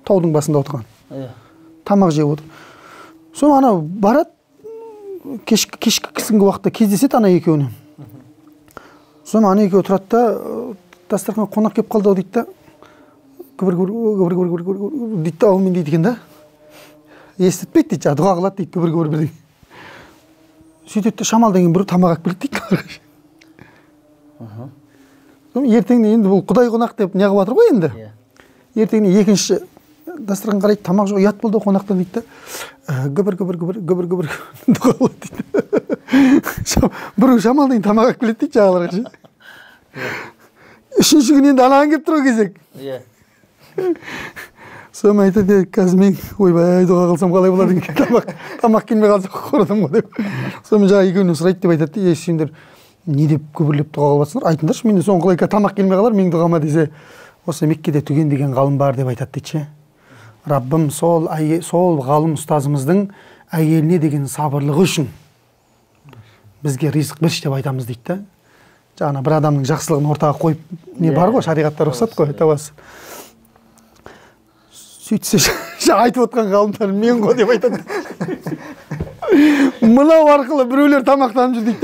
Speaker 1: Таудың басында отырған. Тамақ жеп отыр. Соң ана барады, кешкі кісінгі уақытта кездеседі ана екеуіне. Соң ана екеуі тұрады да, дастархан қонақ келіп қалды дейді да, күбір дейді да, ауымен дейді екен да. Естітпейді дейді, дұға қылады дейді, күбір дейді. Сөйтеді шамалдан кейін бір тамақ алып келеді дейді. Ертеңіне енді бұл құдай қонақ деп не қылып жатыр ғой енді. Ертеңіне екінші дастархан қарайды, тамақ жоқ, ұят болды қонақтан дейді да. Күбір дұға қылады дейді. Бір шамалдан кейін тамақ алып келеді дейді жағаларға. Үшінші күн енді анаған келіп тұр ғой кезек. Соны айтады, қазір мен ойбай дұға қылсам қалай болады екен, тамақ келмей қалса құрыдым ғой деп. Соны жаңа екеуінен сұрайды деп айтады, сендер не деп күбірлеп дұға қылып жатсыңдар, айтыңдаршы, мен соны қалай тамақ келмей қалар менің дұғама десе, осы Меккеде Түген деген ғалым бар деп айтады дейді. Раббым сол ғалым ұстазымыздың әйеліне деген сабырлығы үшін бізге ризық берші деп айтамыз дейді да. Жаңа бір адамның жақсылығын ортаға қойып не бар ғой, шариғатта рұқсат қой, табасы. Сөйтсе айтып отқан ғалымдар мен ғой деп айтады. Мынау арқылы біреулер тамақтанып жүр дейді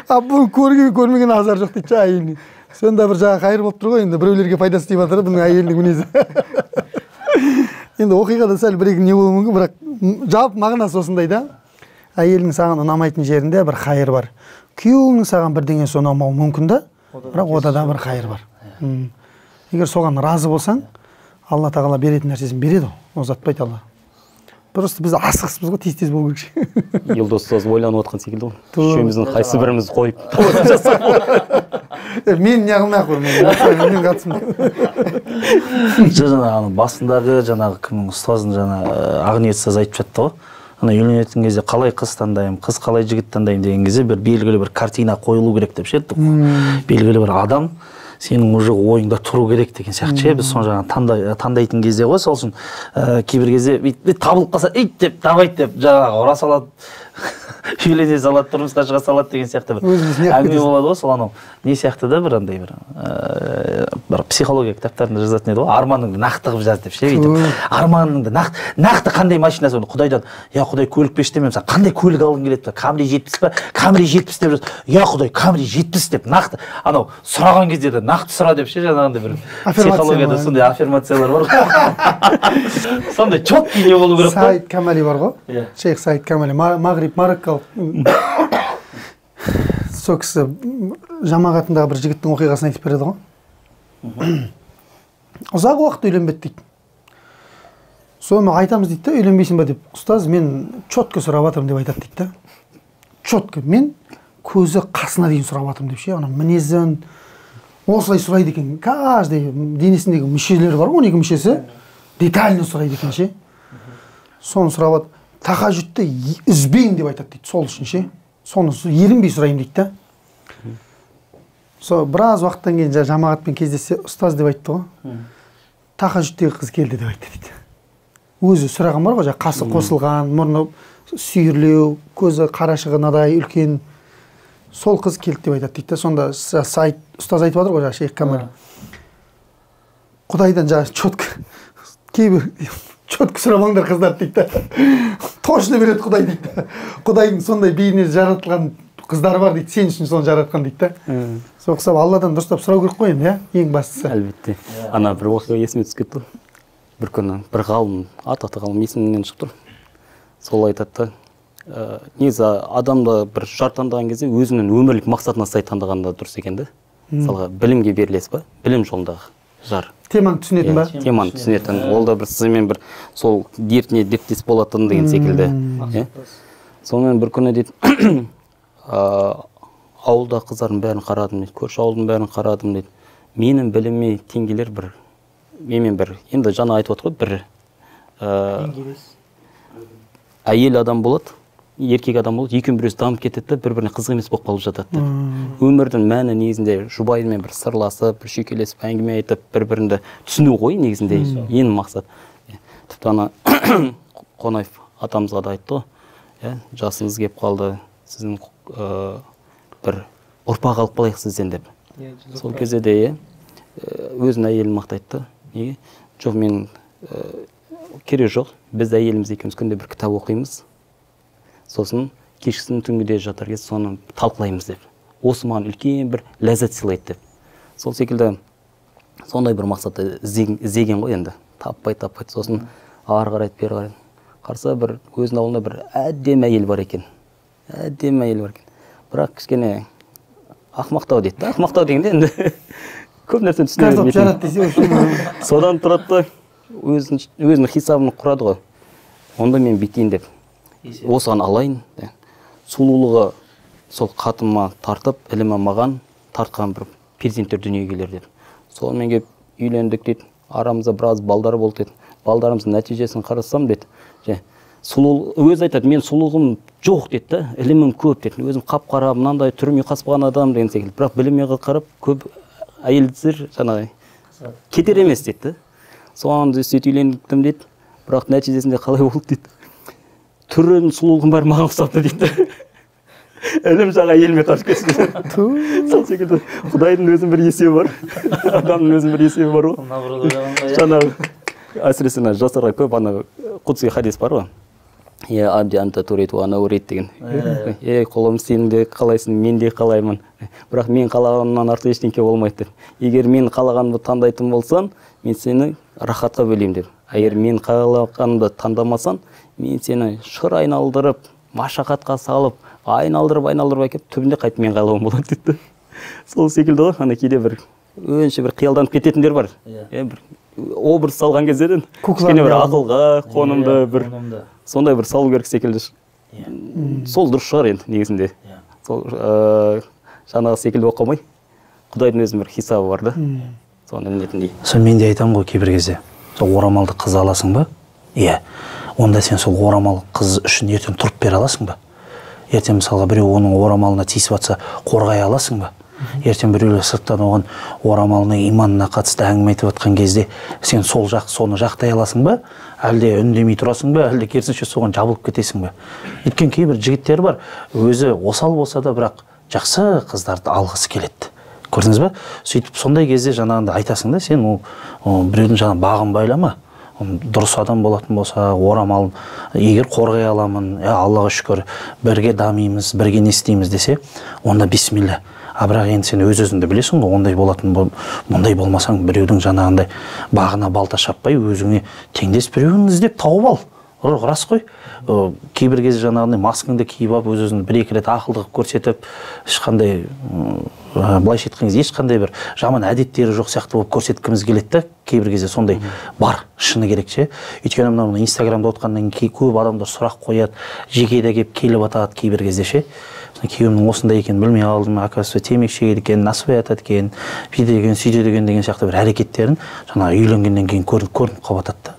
Speaker 1: да. Бұл көрмеген азар жоқ дейді әйеліне. Сонда бір жаңа қайыр болып тұр ғой, енді біреулерге пайдасы тиіп жатыр бұның әйелінің мінезі. Енді оқиғада сәл бір-екі не болуы мүмкін, бірақ жалпы мағынасы осындай да. Әйелің саған ұнамайтын жерінде бір қайыр бар. Күйеуіңнің саған бірдеңесі ұнамауы мүмкін да, бірақ ода да бір қайыр бар. Егер соған разы болсаң, Алла тағала беретін нәрсесін береді, ұзатпайды Алла. Просто біз асығыспыз ғой, тез болу керек.
Speaker 5: Елдос ұстаз ойланып отқан секілді ғой. Үшеуміздің қайсы біріміз қойып.
Speaker 1: Мен не қылмай-ақ қой, мен қатысым.
Speaker 2: Жаңағы басындағы жаңағы кімнің ұстазын жаңа Ақниет ұстаз айтып жатты ғой. Ана үйленетін кезде қалай қыз таңдаймын, қыз қалай жігіт таңдаймын деген кезде бір белгілі бір картина қойылу керек деп ше. Белгілі бір адам сенің уже ойыңда тұру керек деген сияқты. Біз соны жаңа таңдайтын кезде ғой, сол үшін кейбір кезде табылып қалса, ит деп, давайте деп жаңағы ұра салады, үйлене салады, тұрмысқа шыға салады деген сияқты бір әңгіме болады ғой. Сол анау не сияқты да бір андай бір психология кітаптарында жазатын еді ғой, арманыңды нақты қылып жаз деп ше. Арманыңды нақты қандай машина соны Құдайдан, я Құдай көлік берші демеймін, саған қандай көлік алғың келеді, Камри 70 па, Камри 70 деп жаз, я Құдай Камри 70 деп нақты анау сұраған кезде де нақты сұра деп ше, жаңағындай бір психологияда сондай аффирмациялар бар ғой. Сондай четкий не болу керек қой.
Speaker 1: Саид Камали бар ғой, шейх Саид Камали, Мағриб, Мароккалық. Сол кісі жамағатындағы бір жігіттің оқиғасын айтып береді ғой. Ұзақ уақыт үйленбеді дейді. Соны айтамыз дейді да, үйленбейсің ба деп. Ұстаз, мен четко сұрап жатырмын деп айтады дейді да. Четко, мен көзі қасына дейін сұрап жатырмын деп ше, ана мінезін осылай сұрайды екен. Каждый денесіндегі мүшелері бар ғой, 12 мүшесі детально сұрайды екен ше. Соны сұрап жатыр. Тахажүдті үзбейін деп айтады дейді, сол үшін ше. Соны ерінбей сұрайым дейді да. Сол біраз уақыттан кейін жамағатпен кездессе, ұстаз деп айтты ғой. Тахажүдтегі қыз келді деп айтты дейді. Өзі сұраған бар ғой, қасы қосылған, мұрны сүйірлеу, көзі қарашығы мынадай үлкен, сол қыз келді деп айтады дейді. Сонда Саид ұстаз айтып жатыр ғой, Шейх Камал. Құдайдан четко кейбір четко сұрамаңдар қыздар дейді. Точно береді Құдай дейді. Құдайдың сондай бейне жаратылған қыздары бар дейді, сен үшін соны жаратқан дейді. Сол ұқсап Алладан дұрыстап сұрау керек қой енді, ең бастысы.
Speaker 5: Әлбетте. Ана бір оқиға есіме түсіп кетті. Бір күні бір ғалым, атақты ғалым есімнен шығып тұр. Сол айтады да, негізі адамды бір жар таңдаған кезде өзінің өмірлік мақсатына сай таңдағанда дұрыс екен да. Мысалға білімге берілесіз ба? Білім жолындағы жар.
Speaker 1: Теманы түсінетін ба?
Speaker 5: Теманы түсінетін. Ол да бір сізмен бір сол дертіне дерттес болатын деген секілді. Сонымен бір күні дейді, ауылда қыздардың бәрін қарадым дейді, көрші ауылдың бәрін қарадым дейді. Менің біліме теңгелер бір, менімен бір, енді жаңа айтып отыр ғой, бір әйел адам болады, еркек адам болады, екеуін бір өзі дамып кетеді, бір-біріне қызық емес болып қалып жатады. Өмірдің мәні негізінде жұбайымен бір сырласып, бір шүйкелесіп, әңгіме айтып, бір-біріңді түсіну ғой негізінде ең мақсат. Тіпті ана Қонаев атамызға да айтты ғой, жасыңыз келіп қалды, сіздің бір ұрпақ алып қалайық сізден деп. Сол кезде де өзінің әйелін мақтайды. Неге? Жоқ, мен керек жоқ, біз әйеліміз екеуміз күнде бір кітап оқимыз, сосын кешкісін түнгі жатар кезде соны талқылаймыз деп. Осы маған үлкен бір ләззат сыйлайды деп. Сол секілді сондай бір мақсатты іздеген ғой енді. Таппай, сосын ары қарайды, бері қарайды. Қарса бір өзінің ауылында бір әдемі әйел бар екен. Бірақ кішкене ақмақтау дейді. Ақмақтау дегенде енді көп нәрсені түсінеміз. Содан тұрады да өзінің хисабын құрады ғой. Онда мен бүйтейін деп. Осыған алайын. Сұлулығы сол қатыма тартып, ілімі маған тартқан бір перзенттер дүниеге келер деп. Сонымен келіп үйлендік дейді. Арамызда біраз балдар болды дейді. Балдарымыздың нәтижесін қарасам дейді. Өзі айтады, мен сұлулығым жоқ дейді, ілімім көп дейді. Өзім қап-қара, мынандай түріме қаспаған адам деген секілді. Бірақ біліме қарап көп әйелдер жаңағы кетер емес дейді. Соған сөйтіп үйлендім дейді. Бірақ нәтижесінде қалай болды дейді. Түрін, сұлулығын бәрі маған ұқсапты дейді. Ілім жағы әйеліме қашып кетті. Сол секілді Құдайдың өзінің бір есебі бар. Адамның өзінің бір есебі бар ғой. Жаңағы әсіресе жастарға көп ана құдси хадис бар ғой. Абди анта турит ана урит деген. Құлым сен де қалайсың, мен де қалаймын. Бірақ мен қалағанымнан артық ештеңе болмайды деп. Егер мен қалағанымды таңдайтын болсаң, мен сені рахатқа бөлеймін деп. Егер мен қалағанымды таңдамасаң, мен сені шыр айналдырып, машақатқа салып, айналдырып әкеп, түбінде қайтып мен қалауым болады дейді. Сол секілді ғой, ана кейде бір өңше бір қиялданып кететіндер бар. Бір образ салған кездерден кішкене бір ақылға қонымды бір сондай бір салу керек секілді. Сол дұрыс шығар енді негізінде. Сол жаңағы секілді болып қалмай, Құдайдың өзінің бір хисабы бар да. Соны ілінетіндей.
Speaker 2: Сол мен де айтамын ғой кейбір кезде. Сол орамалды қыз аласың ба? Иә. Онда сен сол орамал қыз үшін ертең тұрып бере аласың ба? Ертең мысалға біреу оның орамалына тиісіп жатса, қорғай аласың ба? Ертең біреулер сырттан оған орамалына, иманына қатысты әңгіме айтып жатқан кезде сен соны жақтай аласың ба? Әлде үндемей тұрасың ба? Әлде керісінше соған жабылып кетесің ба? Өйткені кейбір жігіттер бар, өзі осал болса да, бірақ жақсы қыздарды алғысы келеді. Көрдіңіз ба? Сөйтіп сондай кезде жаңағында айтасың да, сен біреудің жаңа бағын байлама. Дұрыс адам болатын болса, орамалын егер қорғай аламын, Аллаға шүкір, бірге дамимыз, бірге не істейміз десе, онда бисмилля. Бірақ енді сен өз-өзіңді білесің ғой, ондай болатын, мұндай болмасаң, біреудің жаңағындай бағына балта шаппай, өзіңе теңдес біреуін іздеп тауып ал. Рас қой. Кейбір кезде жаңағындай маскаңды киіп алып, өз-өзіңді бір-екі рет ақылдық көрсетіп, ешқандай былайша айтқан кезде ешқандай бір жаман әдеттері жоқ сияқты болып көрсеткіміз келеді да, кейбір кезде сондай бар, шыны керек ше. Өйткені мына Инстаграмда отқаннан кейін көп адамдар сұрақ қояды, жекеде келіп атады кейбір кезде ше. Күйеуімнің осындай екенін білмей қалдым, оказывается темекі шегеді екен, насыбай атады екен, бүйтеді екен, сөйтеді екен деген сияқты бір әрекеттерін жаңағы үйленгеннен кейін көрініп қалып атады да.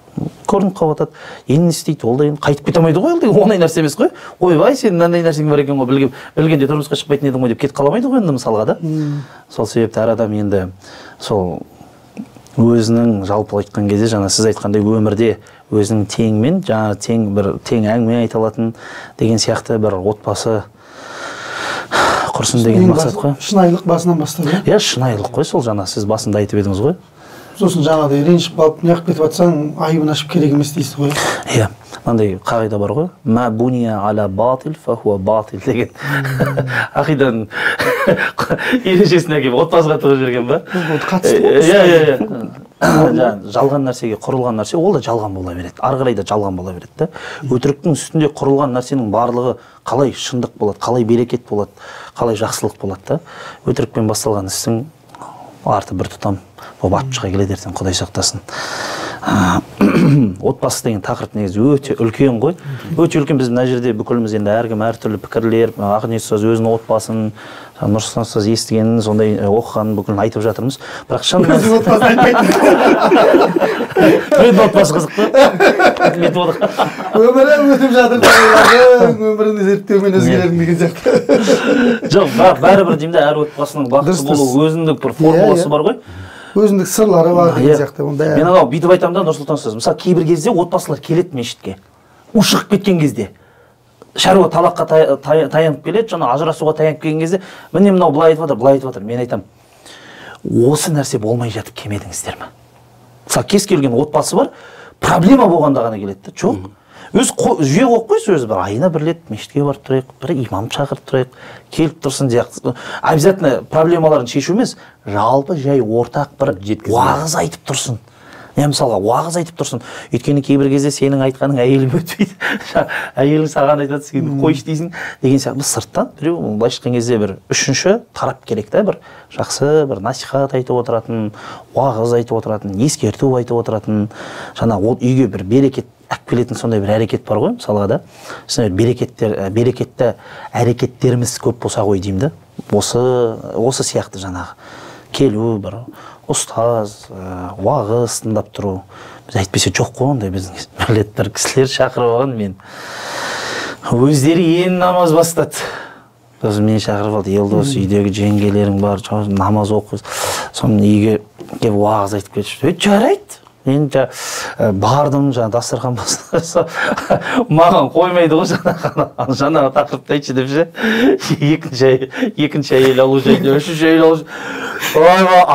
Speaker 2: Көрініп қалып атады. Енді не істейді? Ол да енді қайтып кете алмайды ғой, оңай нәрсе емес қой. Ойбай, сенің мынандай нәрсең бар екен ғой, білгенде тұрмысқа шықпайтын едің ғой деп кетіп қаламайды ғой енді мысалға да. Сол себепті әр адам енді сол өзінің жалпы айтқан кезде жаңа сіз айтқандай өмірде өзінің теңімен жаңа тең әңгіме айта алатын деген сияқты бір отбасы құрсын деген мақсат қой.
Speaker 1: Шынайылық басынан бастап.
Speaker 2: Иә, шынайылық қой, сол жаңа сіз басында айтып едіңіз ғой.
Speaker 1: Сосын жаңағыдай ренжіп қалып неғып кетіп жатсаң айыбын ашып керек емес дейсіз ғой.
Speaker 2: Иә, мынандай қағида бар ғой, ма буния аля батил фахуа батил деген. Ақиданың ережесіне келіп отбасыға тығып жіберген ба?
Speaker 1: Қатысты ғой.
Speaker 2: Иә. Жалған нәрсеге құрылған нәрсе ол да жалған бола береді. Ары қарай да жалған бола береді. Өтіріктің үстінде құрылған нәрсенің барлығы қалай шындық болады, қалай берекет болады, қалай жақсылық болады. Өтірікпен басталған істің арты бір тұтам болып атып шыға келеді ертең, Құдай сақтасын. Отбасы деген тақырып негізі өте үлкен ғой. Өте үлкен. Біз мына жерде бүкіліміз енді әркім әртүрлі пікірлер, Ақниет ұстаз өзінің отбасын, Нұрсұлтан ұстаз естігенін, сондай оқығанын бүкілін айтып жатырмыз. Бірақ шын мен отбасы қызық па?
Speaker 1: Өмірі өтіп жатыр, өміріңді зерттеумен өзгелердің деген сияқты.
Speaker 2: Жоқ, бәрібір деймін де, әр отбасының бақытты болу өзіндік бір формуласы бар ғой.
Speaker 1: Өзіндік сырлары бар деген сияқты.
Speaker 2: Мен анау бүйтіп айтамын да, Нұрсұлтан ұстаз, мысалы кейбір кезде отбасылар келеді мешітке, ушығып кеткен кезде, шаруа талаққа таянып келеді, жаңа ажырасуға таянып келген кезде, міне мынау былай айтып жатыр, былай айтып жатыр. Мен айтамын, осы нәрсе болмай жатып келмедіңіздер ме? Мысалы кез келген отбасы бар, проблема болғанда ғана келеді. Жоқ. Өз жүйе қойып қойсы, өзі бір айына бір рет мешітке барып тұрайық, бір имам шақырып тұрайық, келіп тұрсын сияқты. Обязательно проблемаларын шешу емес, жалпы жай ортақ бір уағыз айтып тұрсын. Мысалға уағыз айтып тұрсын. Өйткені кейбір кезде сенің айтқаның әйелім өтпейді. Әйелің саған айтады, сен қойшы дейсің деген сияқты. Біз сырттан біреу былай шыққан кезде бір үшінші тарап керек та, бір жақсы бір насихат айтып отыратын, уағыз айтып отыратын, ескерту айтып отыратын, жаңа ол үйге бір берекет әкеліп келетін сондай бір әрекет бар ғой, мысалға да. Берекетті әрекеттеріміз көп болса ғой деймін да. Осы сияқты жаңағы келу бір ұстаз, уағыз тыңдап тұру. Біз әйтпесе жоқ қой ондай, біздің бір кісілер шақырып алған, мен өздері енді намаз бастады. Сосын мені шақырып алды, Елдос, үйдегі жеңгелерің бар, намаз оқы. Соны үйге келіп уағыз айтып кетті. Жарайды. Мен бардым, дастархан басына, маған қоймайды ғой жаңағы тақырыпты айтшы деп ше. Екінші әйел алу жайында, үшінші әйел алу жайында.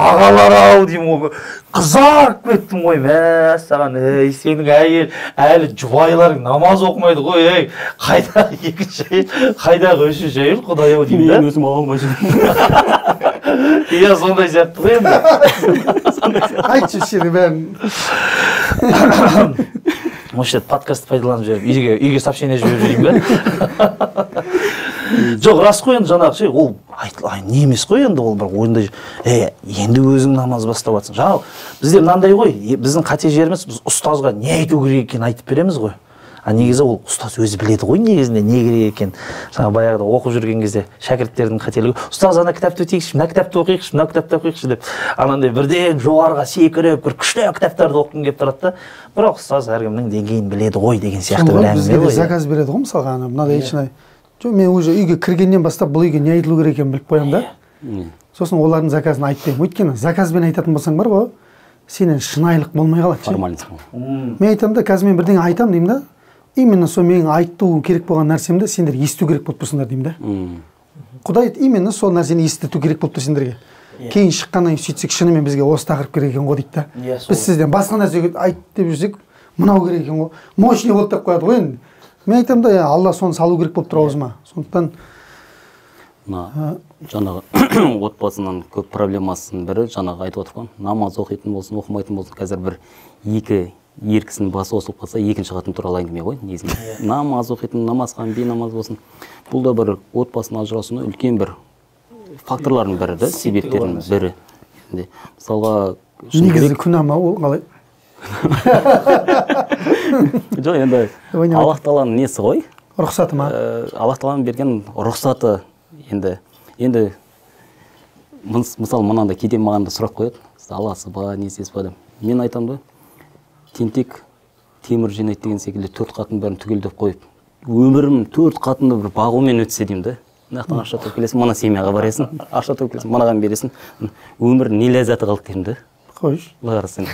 Speaker 2: Ағалар-ау деймін ғой, қызарып кеттім ғой, мәссаған, сенің әйел, әлі жұбайларың намаз оқымайды ғой, қайда екінші әйел, қайдағы үшінші әйел, Құдай-ау деймін да.
Speaker 5: Мен өзім алмайсың.
Speaker 2: Иә, сондай сияқты ғой енді.
Speaker 1: Айтшы сені бәрін.
Speaker 2: Может, подкаст пайдаланып жүріп, үйге сообщение жіберіп жүрейін бе? Жоқ, рас қой енді жаңағы ше, ол не емес қой енді, ол бір ойында енді өзің намаз бастап жатсың. Жаңағы бізде мынандай ғой, біздің қате жеріміз, біз ұстазға не айту керек екенін айтып береміз ғой. Негізі ол ұстаз өзі біледі ғой негізінде не керек екен. Жаңа баяғыда оқып жүрген кезде шәкірттердің қателігі, ұстаз ана кітапты өтейікші, мына кітапты оқиықшы, мына кітапты оқиықшы деп, анандай бірден жоғарыға секіріп, бір күшті кітаптарды оқығым келіп тұрады да. Бірақ ұстаз әркімнің деңгейін біледі ғой деген сияқты бір әңгіме ғой.
Speaker 1: Бізге заказ береді ғой, мысалға мынадай шынай. Жоқ, мен уже үйге кіргеннен бастап бұл үйге не айтылу керек екенін біліп қоямын да. Сосын олардың заказын айтпаймын. Өйткені заказбен айтатын болсаң бар ғой, сенен шынайылық болмай қалады.
Speaker 5: Формальность.
Speaker 1: Мен айтамын да, қазір мен бірдеңе айтамын деймін да. Именно сол менің айту керек болған нәрсемді сендер есту керек болып тұрсыңдар деймін да. Құдай именно сол нәрсені естету керек болып тұр сендерге. Кейін шыққаннан кейін сөйтсек, шынымен бізге осы тақырып керек екен ғой дейді да. Біз сізден басқа нәрсе айт деп жүрсек, мынау керек екен ғой. Мощный болды деп қояды ғой енді. Мен айтамын да, Алла соны салу керек болып тұр аузыма. Сондықтан
Speaker 5: жаңағы отбасынан көп проблемасының бірі жаңағы айтып отырған, намаз оқитын болсын, оқымайтын болсын, қазір бір ер кісінің басы қосылып қалса, екінші қатын туралы әңгіме ғой негізінде. Намаз оқитын, намазхан, бейнамаз болсын. Бұл да бір отбасының ажырасуына үлкен бір факторлардың бірі да, себептердің бірі. Мысалға,
Speaker 1: негізі күнә ма ол қалай?
Speaker 5: Жоқ, енді Аллах Тағаланың несі ғой?
Speaker 1: Рұқсаты ма?
Speaker 5: Аллах Тағаланың берген рұқсаты. Енді мысалы мынандай кейде маған да сұрақ қояды, аласы ба, несесі ба деп. Мен айтамын да, тентек темір жинайды деген секілді 4 қатын бәрін түгелдеп қойып, өмірім 4 қатынды бір бағумен өтсе деймін да. Мынаяқтан ақша тауып келесің, мына семьяға барасың, ақша тауып келесің, мынаған бересің, өмір не ләззаты қалды деймін да.
Speaker 1: қойш.
Speaker 5: Былай қарасаң.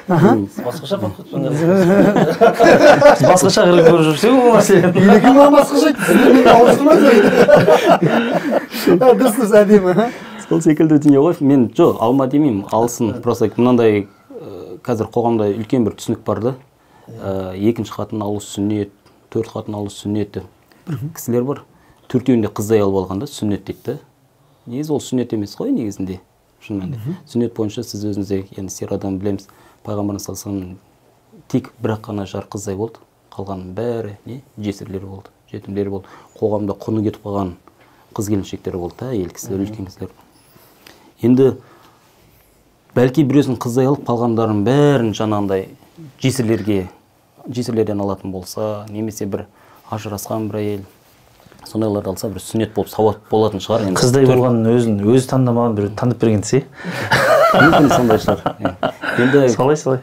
Speaker 2: Басқаша подход басқаша қырып көріп жүрсең ол нәрсені.
Speaker 1: Елеке маған басқаша айтты, сіздер мені ауыстырмайсыз. Дұрыс, әдемі.
Speaker 5: Сол секілді дүние ғой. Мен жоқ, алма демеймін, алсын. Просто мынандай қазір қоғамда үлкен бір түсінік бар да. Екінші қатын алу сүннет, төрт қатын алу сүннет деп. Кісілер бар. Төртеуінде қыздай алып алған да сүннет дейді. Негізі ол сүннет емес қой негізінде. Шын мәнінде. Сүннет бойынша сіз өзіңізде енді сирадан білеміз. Пайғамбарымыз салсам тек бір қана жар қыздай болды. Қалғанның бәрі жесірлер болды, жетімдер болды. Қоғамда құны кетіп қалған қыз келіншектер болды да, әйел кісілер, үлкен кісілер. Енді бәлки біреуін қыздай алып қалғандарын бәрін жаңағындай жесірлерден алатын болса, немесе бір ажырасқан бір әйел сондайларды алса, бір сүннет болып сауат болатын шығар.
Speaker 2: Қыздай болғанын өзі таңдамаған біреу таңдап берген десе.
Speaker 5: Мүмкін сондай шығар. Енді
Speaker 2: солай.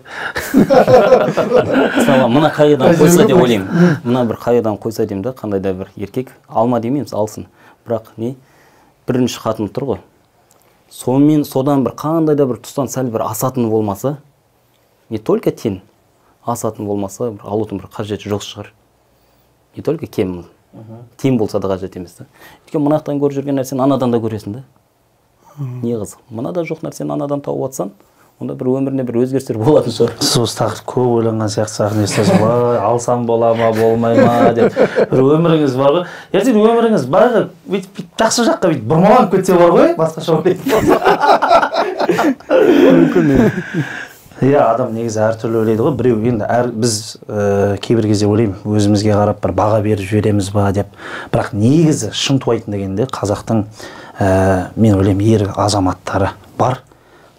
Speaker 5: Мысалы, мына қағидадан қойса деп ойлаймын. Мына бір қағидадан қойса деймін да, қандай да бір еркек алма демейміз, алсын. Бірақ бірінші қатын тұр ғой. Сонымен содан бір қандай да бір тұстан сәл бір асатын болмаса, не только тең асатын болмаса, алудың бір қажеті жоқ шығар. Не только кем, тең болса да қажет емес та. Өйткені мынақтан көріп жүрген нәрсені анадан да көресің да. Не қызық. Мынада жоқ нәрсені анадан тауып атсан, онда бір өміріне бір өзгерістер болатын шығар.
Speaker 2: Сіз осы тақырып көп ойланған сияқтысыз, естасыз, алсам бола ма, болмай ма деп. Бір өміріңіз бар ғой. Ертең өміріңіз бағы бүйтіп жақсы жаққа бүйтіп бұрмаланып кетсе бар ғой, басқаша ойлайтын болса. Мүмкін. Иә, адам негізі әртүрлі ойлайды ғой. Біреу енді біз кейбір кезде ойлаймын, өзімізге қарап бір баға беріп жібереміз ба деп. Бірақ негізі шын туайтын дегенде қазақтың мен ойлаймын ер азаматтары бар.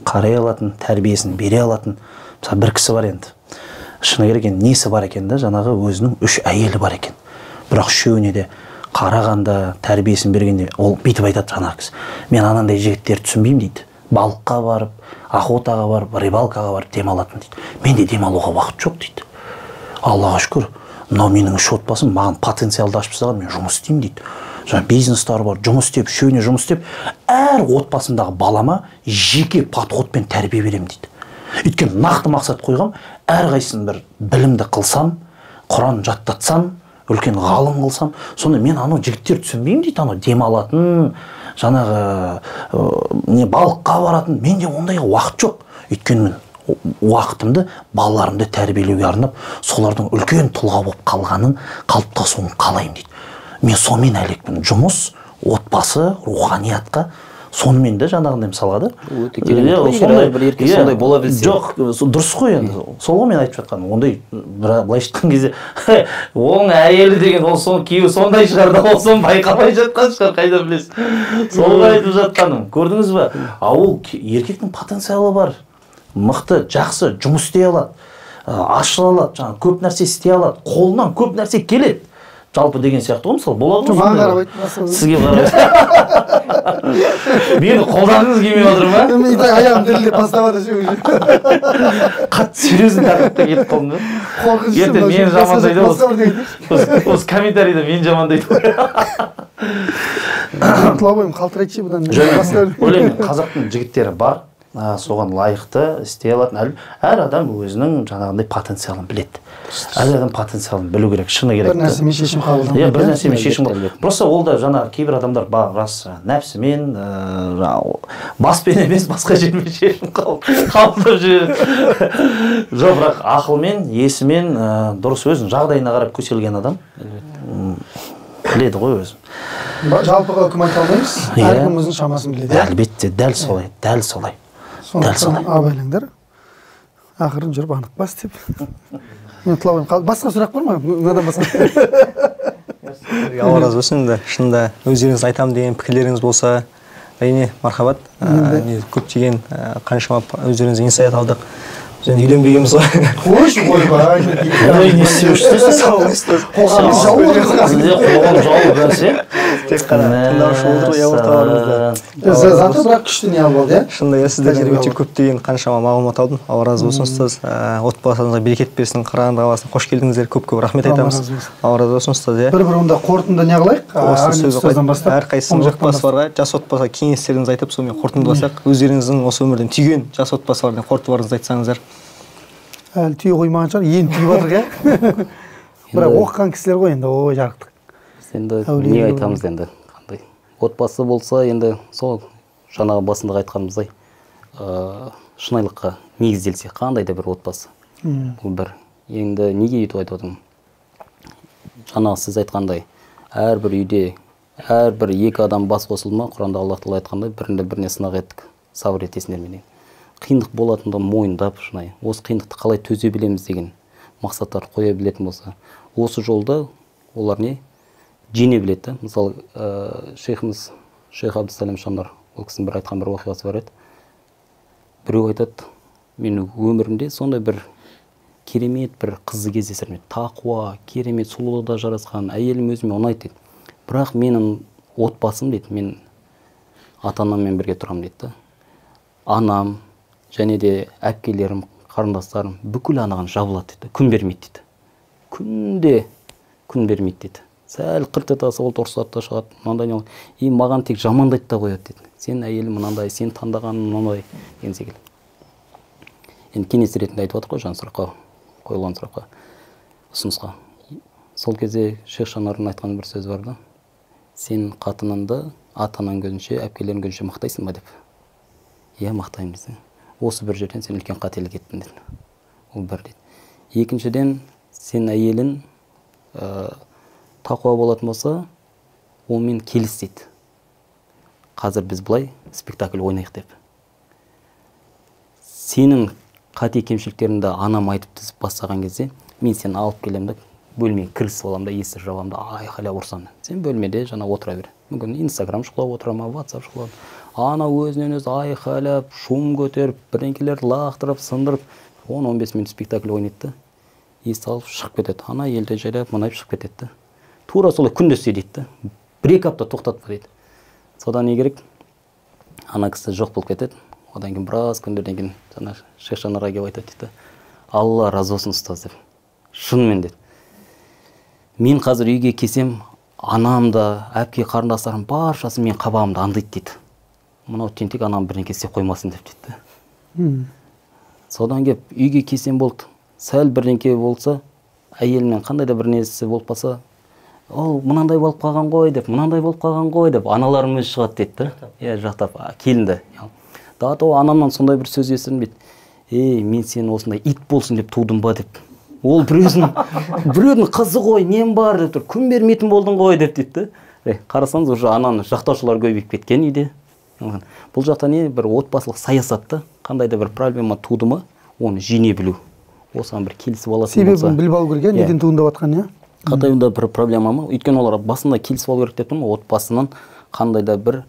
Speaker 2: Қарай алатын, тәрбиесін бере алатын. Мысалы бір кісі бар енді. Шыны керек енді несі бар екен да, жаңағы өзінің 3 әйелі бар екен. Бірақ үшеуіне де қарағанда, тәрбиесін бергенде ол бүйтіп айтады жаңағы кісі. Мен анандай жігіттерді түсінбеймін дейді. Балыққа барып, охотаға барып, рыбалкаға барып демалатын дейді. Менде демалуға уақыт жоқ дейді. Аллаға шүкір, мынау менің 3 отбасым, маған потенциалды ашып тастаған, мен жұмыс істеймін дейді. Жаңа бизнестар бар, жұмыс істеп, үшеуіне жұмыс істеп, әр отбасымдағы балама жеке подходпен тәрбие беремін дейді. Өйткені нақты мақсат қойғам, әрқайсысын бір білімді қылсам, Құран жаттатсам, үлкен ғалым қылсам, сонда мен анау жігіттерді түсінбеймін дейді, анау демалатын, жаңағы балыққа баратын, менде ондайға уақыт жоқ. Өйткені мен уақытымды балаларымды тәрбиелеуге арнап, солардың үлкен тұлға болып қалғанын, қалыптасуын қалаймын дейді. Мен сонымен әлекпін. Жұмыс, отбасы, руханиятқа сонымен де жаңағындай мысалға да.
Speaker 5: Өте керемет. Сондай бір еркек сондай бола білсе.
Speaker 2: Жоқ, дұрыс қой енді. Сол ғой мен айтып жатқаным. Ондай былайша айтқан кезде, оның әйелі деген ол соның күйеуі сондай шығар да, ол соны байқамай жатқан шығар, қайда білесіз. Сол айтып жатқаным. Көрдіңіз бе? Ол еркектің потенциалы бар. Мықты, жақсы жұмыс істей алады, ашыла алады, жаңағы көп нәрсе істей алады, қолынан көп нәрсе келеді. Жалпы деген сияқты ғой, мысалы, болады ғой.
Speaker 1: Маған қарап айтпасың.
Speaker 2: Сізге қарап. Мені қолданыңыз келмей отыр ма?
Speaker 1: Мен аяғым дірілдеп бастап жатыр.
Speaker 2: Қатты серьезный тақырыпқа кетіп қалдым да. Ертең мені жамандайды. Осы комментарийде мені жамандайды.
Speaker 1: Тұлабойым қалтырайтшы бұдан.
Speaker 2: Ойлаймын, қазақтың жігіттері бар. Соған лайықты істей алатын. Әр адам өзінің жаңағындай потенциалын біледі. Әр адам потенциалын білу керек, шыны керек.
Speaker 1: Бір нәрсемен шешім қабылдау.
Speaker 2: Иә, бір нәрсемен шешім қабылдау. Просто ол да жаңағы кейбір адамдар бар, рас нәпсімен, баспен емес, басқа жермен шешім қабылдап жүреді. Жоқ, бірақ ақылмен, есімен, дұрыс өзінің жағдайына қарап көселген адам біледі ғой өзін.
Speaker 1: Жалпыға үкім айта алмаймыз. Әркім өзінің шамасын біледі.
Speaker 2: Әлбетте, дәл солай, дәл солай.
Speaker 1: Сондықтан абайлаңдар. Ақырын жүріп анық бас деп. Мен Тұлабойым, басқа сұрақ бар ма? Мынадан басқа.
Speaker 3: Алла разы болсын. Шынында өздеріңіз айтамын деген пікірлеріңіз болса, әрине мархабат. Көптеген қаншама өздеріңіз инсайт алдық. және үйленбегенбіз ғой.
Speaker 1: қойшы ойбай
Speaker 4: ой не істеп жүрсіз
Speaker 2: Сізде қоғам жауы бәсе.
Speaker 3: Тек қана тыңдаушы болдық иә орталарымызда.
Speaker 1: заты бірақ күшті не алып алды, иә?
Speaker 3: Шынында сіздерден өте көптеген қаншама мағлұмат алдым. Алла разы болсын ұстаз. Отбасыңызға берекет берсін. Қарағанды қаласына қош келдіңіздер. Көп рахмет айтамыз. Алла разы болсын ұстаз, иә.
Speaker 1: Бір онда қорытынды не қылайық? Ұстаздан бастап.
Speaker 3: Әрқайсысының отбасыларға жас отбасыға кеңестеріңізді айтып, сонымен қорытындыласақ, өздеріңіздің осы өмірден түйген жас отбасылардан қорытуларыңызды айтсаңыздар.
Speaker 1: Әлі түйе қоймаған шығар, енді түйіп жатыр, иә? Бірақ оқыған кісілер ғой енді, ой жарықтық.
Speaker 5: Енді не айтамыз енді, қандай отбасы болса енді сол жаңағы басында айтқанымыздай шынайылыққа негізделсе қандай да бір отбасы. Бұл бір енді неге өйтіп айтып отырмын? Жаңағы сіз айтқандай әрбір үйде әрбір екі адам бас қосылды ма, Құранда Аллах Тағала айтқандай біріне сынақ еттік, сабыр етесіңдер менен. Қиындық болатындығын мойындап, шынайы осы қиындықты қалай төзе білеміз деген мақсаттар қоя білетін болса, осы жолда олар не жеңе біледі. Мысалы, шейхіміз Шейх Абдусалам Шандар, ол кісінің бір айтқан бір оқиғасы бар еді. Біреу айтады, мен өмірімде сондай бір керемет бір қызды кездестірдім. Тақуа, керемет, сұлулығы да жарасқан, әйелім өзіме ұнайды дейді. Бірақ менің отбасым дейді, мен ата-анаммен бірге тұрамын дейді. Анам және де әпкелерім, қарындастарым бүкіл анаған жабылады дейді. Күн бермейді дейді. Күнде күн бермейді дейді. Сәл қырт етасы ол ұрсады да шығады. Мынандай не маған тек жамандайды да қояды дейді. Сен әйелім мынандай, сен таңдағаның мынандай деген секілді. Енді кеңес ретінде айтып отыр ғой жаңа сұраққа, қойылған сұраққа, ұсынысқа. Сол кезде Шейх Шанардың айтқан бір сөз бар да. Сен қатыныңды ата-анаң көзінше, әпкелерің көзінше мақтайсың ба деп. Иә, мақтаймыз. Осы бір жерден сен үлкен қателік еттің деді. Ол бір дейді. Екіншіден, сен әйелін тақуа болатын болса, онымен келіс дейді. Қазір біз былай спектакль ойнайық деп. Сенің қате кемшіліктеріңді анам айтып тізіп бастаған кезде, мен сені алып келемін да, бөлмеге кірісіп аламын да, есір жабамын да, айқайлап ұрсам. Сен бөлмеде жаңа отыра бер. Мүмкін Instagram шұқылап отыра ма, WhatsApp шұқылап. Ана өзінен өзі айқайлап, шум көтеріп, бірдеңкелерді лақтырып, сындырып, 10-15 минут спектакль ойнайды. Ес алып шығып кетеді. Ана елде жайлап, мұнайып шығып кетеді. Тура солай күнде істе дейді. Бір-екі апта тоқтатпа дейді. Содан не керек? Ана кісі жоқ болып кетеді. Одан кейін біраз күндерден кейін жаңа Шейх Шанарға келіп айтады дейді. Алла разы болсын ұстаз деп. Шынымен деді. Мен қазір үйге келсем, анам да, әпке қарындастарым баршасы мен қабағымды аңдайды дейді. Мынау тентек анам бірдеңке істеп қоймасын деп дейді. Содан келіп үйге келсем болды. Сәл бірдеңке болса, әйелімнен қандай да бір несі болып қалса, ол мынандай болып қалған ғой деп, мынандай болып қалған ғой деп аналарым өзі шығады дейді. Иә, жақтап келінді. Дато анамнан сондай бір сөз естідім дейді. Мен сені осындай ит болсын деп тудым ба деп. Ол біреудің қызы ғой, нем бар деп тұр. Күн бермейтін болдың ғой деп дейді. Қарасаңыз, уже ананы жақтаушылар көбейіп кеткен үйде. Бұл жақта не бір отбасылық саясатты, қандай да бір проблема туды ма, оны жеңе білу. Осыған бір келісіп алатын болса.
Speaker 1: Себебін біліп алу керек, неден туындап жатқан, иә?
Speaker 3: Қандай да бір проблема ма? Өйткені олар басында келісіп алу керек деп тұрмын, отбасынан қандай да бір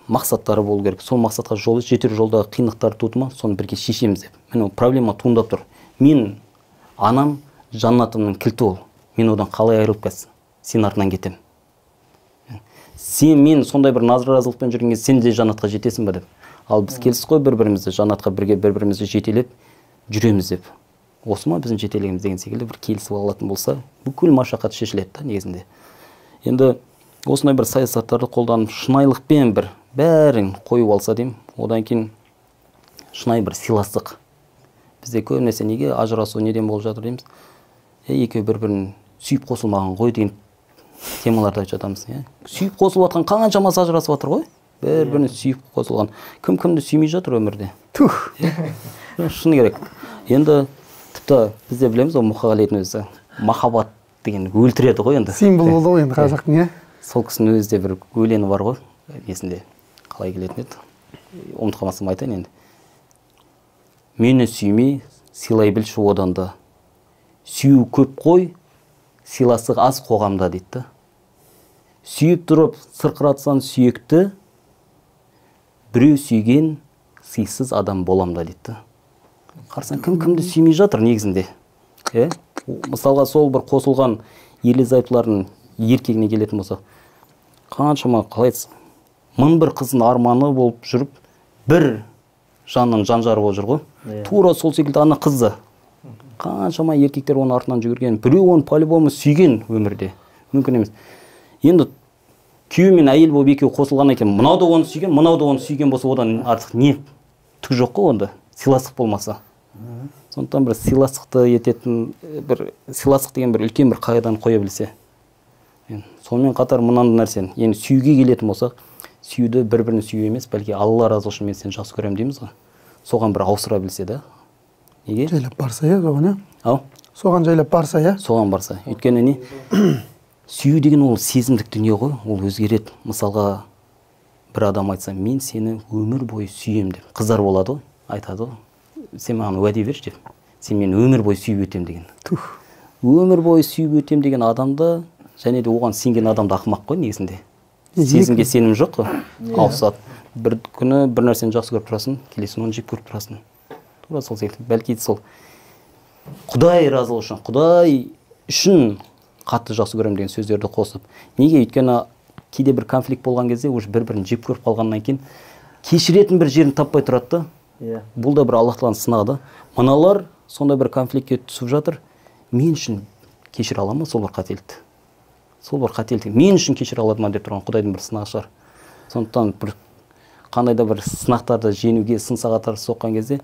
Speaker 3: мақсаттары болу керек. Сол мақсатқа жетер жолдағы қиындықтар туды ма, соны бірге шешеміз деп. Міне проблема туындап тұр. Мен анам жаннатымның кілті ол. Мен одан қалай айырылып кетсін? Сен артынан кетем. Мен сондай бір назар-разылықпен жүргенге сен де жаннатқа жетесің ба деп. Ал біз келсіз ғой бір-бірімізді жаннатқа бірге бір-бірімізді жетелеп жүреміз деп. Осы ма біздің жетелегіміз деген секілді бір келісіп алатын болса, бүкіл машақат шешіледі да негізінде. Енді осындай бір саясаттарды қолданып, шынайылықпен бір бәрін қойып алса деймін. Одан кейін шынайы бір сыйластық. Бізде көбінесе неге ажырасу неден болып жатыр дейміз. Екеуі бір-бірін сүйіп қосылмаған ғой деген темаларды айтып жатамыз. Сүйіп қосылып жатқан қаншамасы ажырасып жатыр ғой? Бір-бірін сүйіп қосылған. Кім-кімді сүймей жатыр өмірде? Шыны керек. Енді тіпті бізде білеміз, ол Мұқағалидың өзі махаббат деген өлтіреді ғой енді.
Speaker 1: Символ болды ғой енді қазақтың, иә?
Speaker 3: Сол кісінің өзі де бір өлеңі бар ғой, есінде қалай келетін еді. Ұмытып қалмасам айтайын енді. Мені сүймей, сыйлай білші одан да. Сүйу көп қой, сыйласы аз қоғамда дейді. Сүйіп тұрып сырқыратсан сүйекті, біреу сүйген сыйсыз адам боламда дейді.
Speaker 5: Қарасаң кім кімді сүймей жатыр негізінде. Мысалға сол бір қосылған ерлі зайыптылардың еркегіне келетін болсақ, қаншама қалай айтсың, мың бір қыздың арманы болып жүріп, бір жанның жан-жары болып жүр ғой. Тура сол секілді ана қызды қаншама еркектер оның артынан жүгірген, біреу оны по-любому сүйген өмірде. Мүмкін емес. Енді күйеу мен әйел болып екеуі қосылған екен, мынау да оны сүйген, мынау да оны сүйген болса, одан артық не түк жоқ қой онда, сыйластық болмаса. Сондықтан бір сыйластықты ететін, бір сыйластық деген бір үлкен бір қағиданы қоя білсе. Сонымен қатар мынандай нәрсені, енді сүйуге келетін болсақ, сүюді бір-бірін сүю емес, бәлки Алла разы болсын мен сені жақсы көремін дейміз ғой. Соған бір ауыстыра білсе да. Неге?
Speaker 1: Жайлап барса я, соған
Speaker 5: Ау?
Speaker 1: Соған жайлап барса я.
Speaker 5: Соған барса. Өйткені не? Сүю деген ол сезімдік дүние ғой, ол өзгереді. Мысалға бір адам айтса, мен сені өмір бойы сүйем деп. Қыздар болады ғой, айтады ғой. Сен маған уәде берші деп. Сен мені өмір бойы сүйіп өтем деген. Өмір бойы сүйіп өтем деген адамды, және де оған сенген адамды ақымақ қой негізінде. Сезімге сенім жоқ қой. Ауысады. Бір күні бір нәрсені жақсы көріп тұрасың, келесі оны жек көріп тұрасың. Тура сол секілді. Бәлки сол Құдай разы үшін, Құдай үшін қатты жақсы көремін деген сөздерді қосып. Неге? Өйткені кейде бір конфликт болған кезде уже бір-бірін жек көріп қалғаннан кейін кешіретін бір жерін таппай тұрады. Бұл да бір Аллах тағаланың сынағы. Мыналар сондай бір конфликтке түсіп жатыр. Мен үшін кешіре ала ма сол бір қателікті? Сол бір қателік. Мен үшін кешіре алады ма деп тұрған Құдайдың бір сынағы шығар. Сондықтан бір қандай да бір сынақтарды жеңуге, сын сағаттар соққан кезде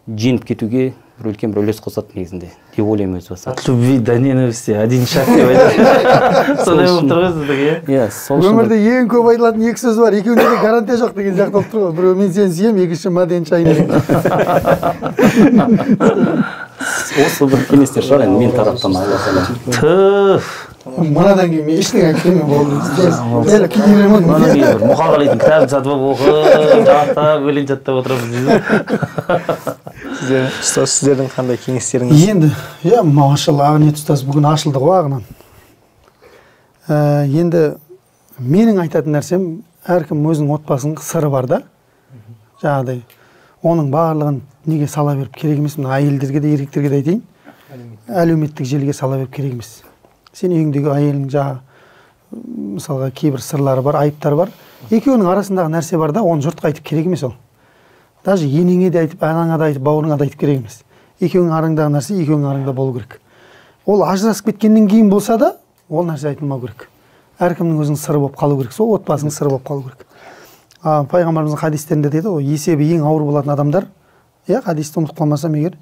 Speaker 5: жеңіп кетуге бір үлкен бір үлес қосады негізінде деп ойлаймын өз басым.
Speaker 2: От любви до ненависти один шаг деп айтады. Сондай болып тұр ғой сіздікі,
Speaker 5: иә? Сол үшін
Speaker 1: өмірде ең көп айтылатын екі сөз бар, екеуінде де гарантия жоқ деген сияқты болып тұр ғой. Біреу мен сені сүйемін, екінші маден шайын.
Speaker 5: Осы бір кеңестер шығар енді мен тараптан Алла.
Speaker 1: Манадан кейін мен ештеңе айтпаймын болды. Әлі күйдіремін.
Speaker 2: Манадан кейін бір мұқағалидың кітабын сатып алып оқып, жаттап, өлең жаттап отырамыз дейді.
Speaker 3: Сіздердің қандай кеңестеріңіз?
Speaker 1: Енді, машалла, Ағынет ұстаз бүгін ашылды ғой ағынан. Енді менің айтатын нәрсем, әркім өзінің отбасының сыры бар да. Жаңағыдай, оның барлығын неге сала беріп керек емес, әйелдерге де еркектерге де айтайын. Әлеуметтік желіге сала беріп керек емес. Сен үйіңдегі әйелің мысалға кейбір сырлары бар, айыптары бар. Екеуінің арасындағы нәрсе бар да, оны жұртқа айтып керек емес ол. Даже енеңе де айтып, анаңа да айтып, бауырыңа да айтып керек емес. Екеуінің араңдағы нәрсе екеуінің араңда болу керек. Ол ажырасып кеткеннен кейін болса да, ол нәрсе айтылмау керек. Әркімнің өзінің сыры болып қалу керек. Сол отбасының сыры болып қалу керек. Пайғамбарымыздың хадистерінде дейді ғой, есебі ең ауыр болатын адамдар, хадисті ұмытып қалмасам егер,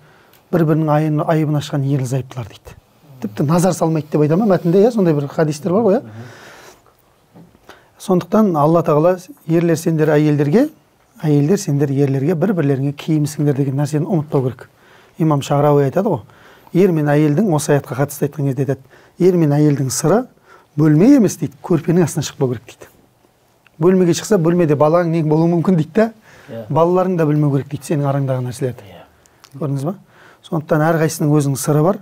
Speaker 1: бір-бірінің айыбын ашқан ерлі зайыптылар дейді. Тіпті назар салмайды деп айтама мәтінде, сондай бір хадистер бар ғой. Сондықтан Алла тағала ерлер сендер әйелдерге, әйелдер сендер ерлерге бір-бірлеріңе киімсіңдер деген нәрсені ұмытпау керек. Имам Шағрауи айтады ғой, ер мен әйелдің, осы аятқа қатысты айтқан кезде айтады, ер мен әйелдің сыры бөлме емес дейді, көрпенің астынан шықпау керек дейді. Бөлмеге шықса, бөлмеде балаң не болуы мүмкін дейді да, балаларың да білмеу керек дейді сенің араңдағы нәрселерді. Көрдіңіз ба? Сондықтан әрқайсының өзінің сыры бар.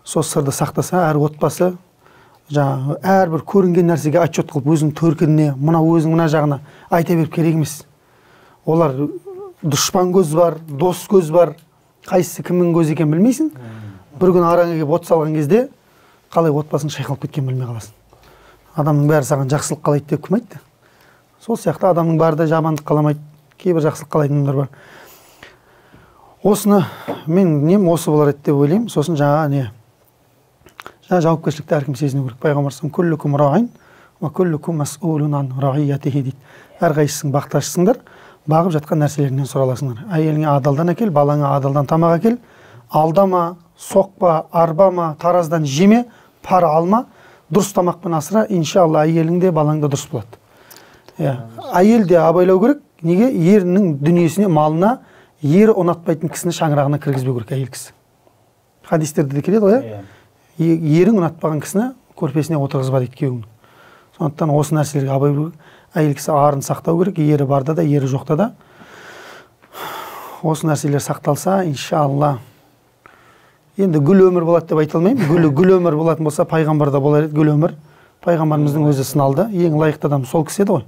Speaker 1: Сол сырды сақтаса, әр отбасы әрбір көрінген нәрсеге отчет қылып, өзінің төркініне, өзінің мына жағына айта беріп керек емес. Олар дұшпан көз бар, дос көз бар, қайсысы кімнің көзі екен білмейсің. Бір күн араңа келіп от салған кезде қалай отбасың шайқалып кеткен білмей қаласың. Адамның бәрі саған жақсылық қалайды деп кім айтты? Сол сияқты адамның бәрі де жамандық қаламайды, кейбір жақсылық қалайтын адамдар бар. Осыны мен осы болар еді деп ойлаймын. Сосын жауапкершілікті әркім сезіну керек. Пайғамбарымыз күллүкум раин ва күллүкум масъулун ан раиятихи дейді. Әрқайсысың бақташысыңдар, бағып жатқан нәрселерінен сұраласыңдар. Әйеліңе адалдан әкел, балаңа адалдан тамақ әкел, алдама, соқпа, арбама, тараздан жеме, пара алма, дұрыс тамақпен асыра, иншалла әйелің де балаң да дұрыс болады. Әйел де абайлау керек. Неге? Ерінің дүниесіне, малына, ері ұнатпайтын кісіні шаңырағына кіргізбеу керек әйел кісі. Хадистерде де келеді ғой, ерің ұнатпаған кісіні көрпесіне отырғызба дейді күйеуің. Сондықтан осы нәрселерге абай болу керек. Әйел кісі арын сақтау керек, ері барда да, ері жоқта да. Осы нәрселер сақталса, иншалла. Енді гүл өмір болады деп айта алмаймын. Гүл өмір болатын болса, пайғамбарда болар еді гүл өмір. Пайғамбарымыздың өзі сыналды. Ең лайықты адам сол кісі еді ғой.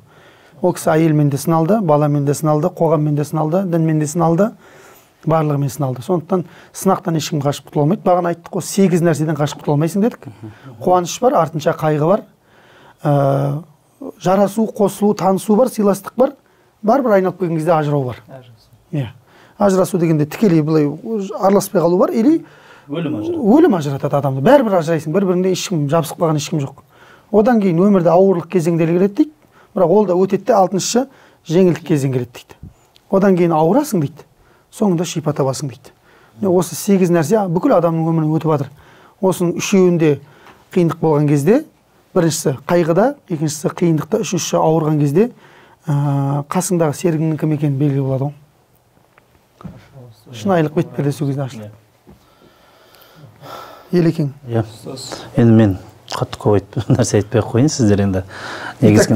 Speaker 1: Ол кісі әйелмен де сыналды, баламен де сыналды, қоғаммен де сыналды, дінмен де сыналды, барлығымен сыналды. Сондықтан сынақтан ешкім қашып құтыла алмайды. Бағана айттық қой, 8 нәрседен қашып құтыла алмайсың дедік. Қуаныш бар, артынша қайғы бар, жарасу, қосылу, танысу бар, сыйластық бар. Бар айналып келген кезде ажырау бар. Иә. Ажырасу дегенде тікелей былай араласпай қалу бар, или өлім ажыратады адамды. Бәрібір ажырайсың, бір-біріңде ешкім жабысып қалған ешкім жоқ. Одан кейін өмірде ауырлық кезеңдер келеді дейді. Бірақ ол да өтеді де, 6-шы жеңілдік кезең келеді дейді. Одан кейін ауырасың дейді. Соңында шипа табасың дейді. Осы 8 нәрсе бүкіл адамның өмірінен өтіп жатыр. Осының үшеуінде қиындық болған кезде, біріншісі қайғыда, екіншісі қиындықта, үшіншісі ауырған кезде қасыңдағы серігіңнің кім екені белгілі болады ғой. Шынайылық бетперде сол кезде ашылады. Елекең.
Speaker 2: Иә. Енді мен қатты көп нәрсе айтпай қойын, сіздер енді негізгі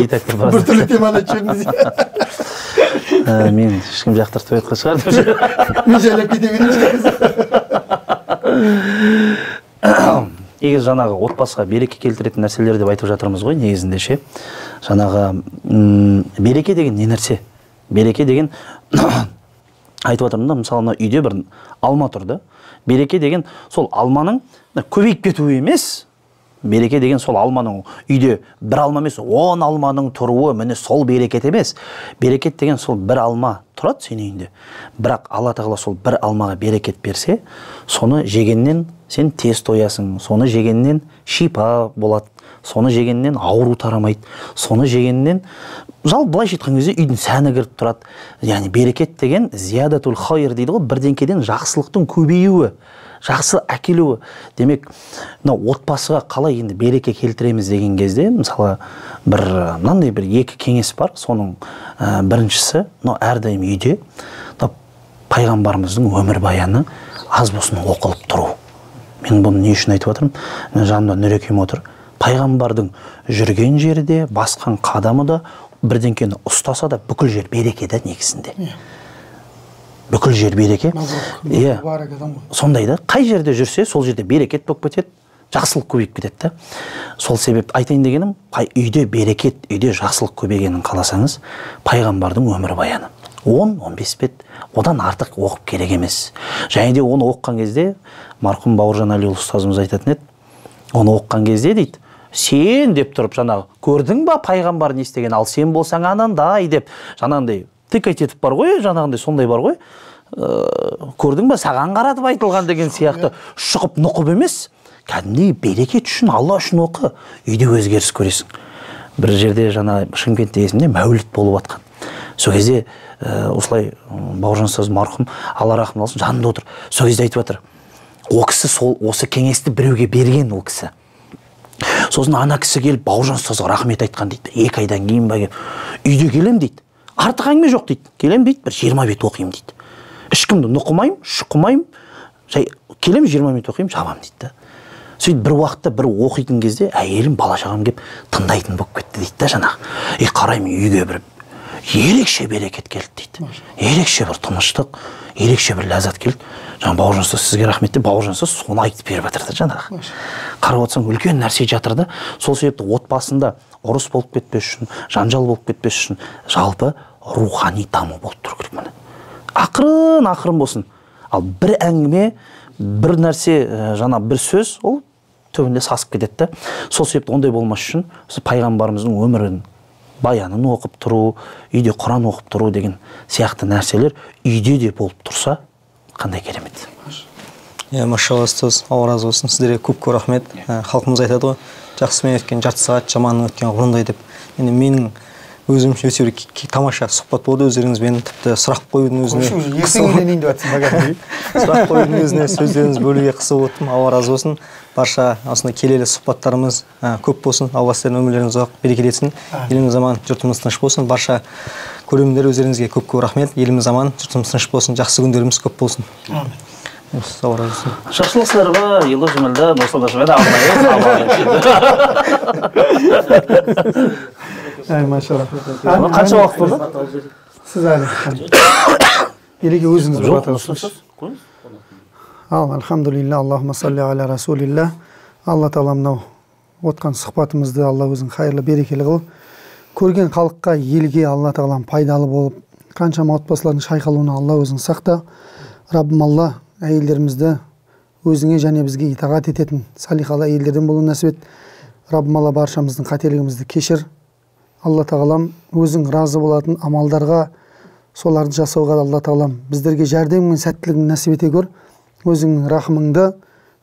Speaker 2: итактар барасыз.
Speaker 1: Бір түрлі теманы айтып
Speaker 2: мен ешкім жақтыртып айтқан шығар.
Speaker 1: Мен жайлап кете берейінші.
Speaker 2: Егер жаңағы отбасыға береке келтіретін нәрселер деп айтып жатырмыз ғой, негізінде ше. Жаңағы береке деген не нәрсе? Береке деген айтып жатырмын да, мысалы мына үйде бір алма тұрды. Береке деген сол алманың көбейіп кетуі емес. Береке деген сол алманың үйде бір алма емес, 10 алманың тұруы, міне сол берекет емес. Берекет деген сол бір алма тұрады сен үйінде. Бірақ Алла тағала сол бір алмаға берекет берсе, соны жегеннен сен тез тоясың, соны жегеннен шипа болады, соны жегеннен ауру тарамайды, соны жегеннен жалпы былайша айтқан кезде үйдің сәні кіріп тұрады. Яғни берекет деген зиядатул хайр дейді ғой, бірдеңкеден жақсылықтың көбеюі, жақсы әкелуі. Демек, отбасыға қалай енді береке келтіреміз деген кезде, мысалы, мынандай бір екі кеңес бар. Соның біріншісі, әрдайым үйде пайғамбарымыздың өмірбаяны аз болсын оқылып тұру. Мен бұны не үшін айтып отырмын? Жанымда Нұрекем отыр. Пайғамбардың жүрген жерде, басқан қадамы да, бірдеңкені ұстаса да бүкіл жер береке да негізінде. Бүкіл жер береке. Сондай да, қай жерде жүрсе, сол жерде берекет болып кетеді, жақсылық көбейіп кетеді. Сол себеп айтайын дегенім, үйде берекет, үйде жақсылық көбейгенін қаласаңыз, пайғамбардың өмірбаяны 10-15 бет, одан артық оқып керек емес. Және де оны оқыған кезде, марқұм Бауыржан Әлиұлы ұстазымыз айтатын еді, оны оқыған кезде дейді, сен деп тұрып жаңағы, көрдің ба пайғамбар не істеген, ал сен болсаң анандай деп, жаңағындай тыкать етіп бар ғой, жаңағындай сондай бар ғой, көрдің ба саған қаратып айтылған деген сияқты шұқып нұқып емес, кәдімгідей берекет үшін, Алла үшін оқы, үйде өзгеріс көресің. Бір жерде жаңа Шымкентте есімде мәуліт болып жатқан. Сол кезде осылай Бауыржан ұстаз марқұм, Алла рахмет алсын, жанында отыр. Сол кезде айтып жатыр, о кісі осы кеңесті біреуге берген ол кісі. Сосын ана кісі келіп Бауыржан ұстазға рахмет айтқан дейді. 2 айдан кейін ба келіп, үйде келем дейді. Артық әңгіме жоқ дейді. Келем дейді, бір 20 бет оқимын дейді. Ешкімді нұқымаймын, шұқымаймын. Келем 20 бет оқимын, жабам дейді. Сөйтіп бір уақытта бір оқитын кезде әйелім бала шағам келіп тыңдайтын болып кетті дейді да жаңағы. Қараймын үйге бір ерекше берекет келді дейді. Ерекше бір тыныштық, ерекше бір ләззат келді. Жаңа Бауыржан ұстаз сізге рахмет деп, Бауыржан ұстаз соны айтып беріп жатыр да жаңағы. Қарап отырсаң үлкен нәрсе жатыр да. Сол себепті отбасында ұрыс болып кетпес үшін, жанжал болып кетпес үшін жалпы рухани даму болып тұру керек міне. Ақырын болсын. Ал бір әңгіме, бір нәрсе, жаңа бір сөз, ол төбінде сасып кетеді. Сол себепті ондай болмас үшін пайғамбарымыздың өмірін, баянын оқып тұру, үйде Құран оқып тұру деген сияқты нәрселер үйде де болып тұрса, қандай керемет.
Speaker 3: Машалла ұстаз, Алла разы болсын, сіздерге көп рахмет. Халқымыз айтады ғой, жақсымен өткен жарты сағат, жаманның өткен ғұмырындай деп. Енді менің өзімше өте бір тамаша сұхбат болды өздеріңізбен, тіпті сұрақ қоюдың өзіне сұрақ қоюдың өзіне сөздеріңіз бөлуге қысып отырмын. Алла разы болсын. Барша осындай келелі сұхбаттарымыз көп болсын. Алла сіздердің өмірлеріңіз ұзақ берекелі етсін. Еліміз аман, жұртымыз тыныш болсын. Барша көрермендер өздеріңізге көп рахмет. Еліміз аман, жұртымыз тыныш болсын. Жақсы күндеріміз көп болсын. Алла разы болсын.
Speaker 2: Жақсылықсыздар ба, елі жұмылды, Нұрсұлтан Шымкент
Speaker 1: Машалла.
Speaker 2: Қанша уақыт болды?
Speaker 1: Сіз әлі. Елеге өзіңіз бір бата ұсыншы. Алхамдулилля, Аллахума салли аля расулилля. Алла тағала мынау отқан сұхбатымызды Алла өзің хайырлы берекелі қылып, көрген халыққа, елге Алла тағала пайдалы болып, қаншама отбасылардың шайқалуына Алла өзің сақта. Раббым Алла әйелдерімізді өзіңе және бізге итағат ететін салихалы әйелдерден болуын нәсіп ет. Раббым Алла баршамыздың қателігімізді кешір. Алла тағалам өзің разы болатын амалдарға соларды жасауға Алла тағалам біздерге жәрдем мен сәттілігін нәсіп ете көр. Өзіңнің рахымыңды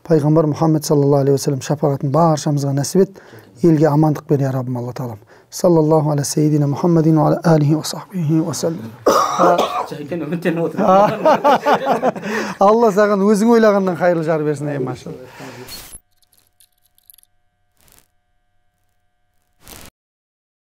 Speaker 1: пайғамбар Мұхаммед саллаллаху алейхи вассалам шапағатын баршамызға нәсіп ет. Елге амандық бер я Раббым Алла тағалам. Саллаллаху аля сейдина Мұхаммадин ва аля алихи ва сахбихи ва саллям. Алла саған өзің ойлағаннан қайырлы жар берсін, ей машалла.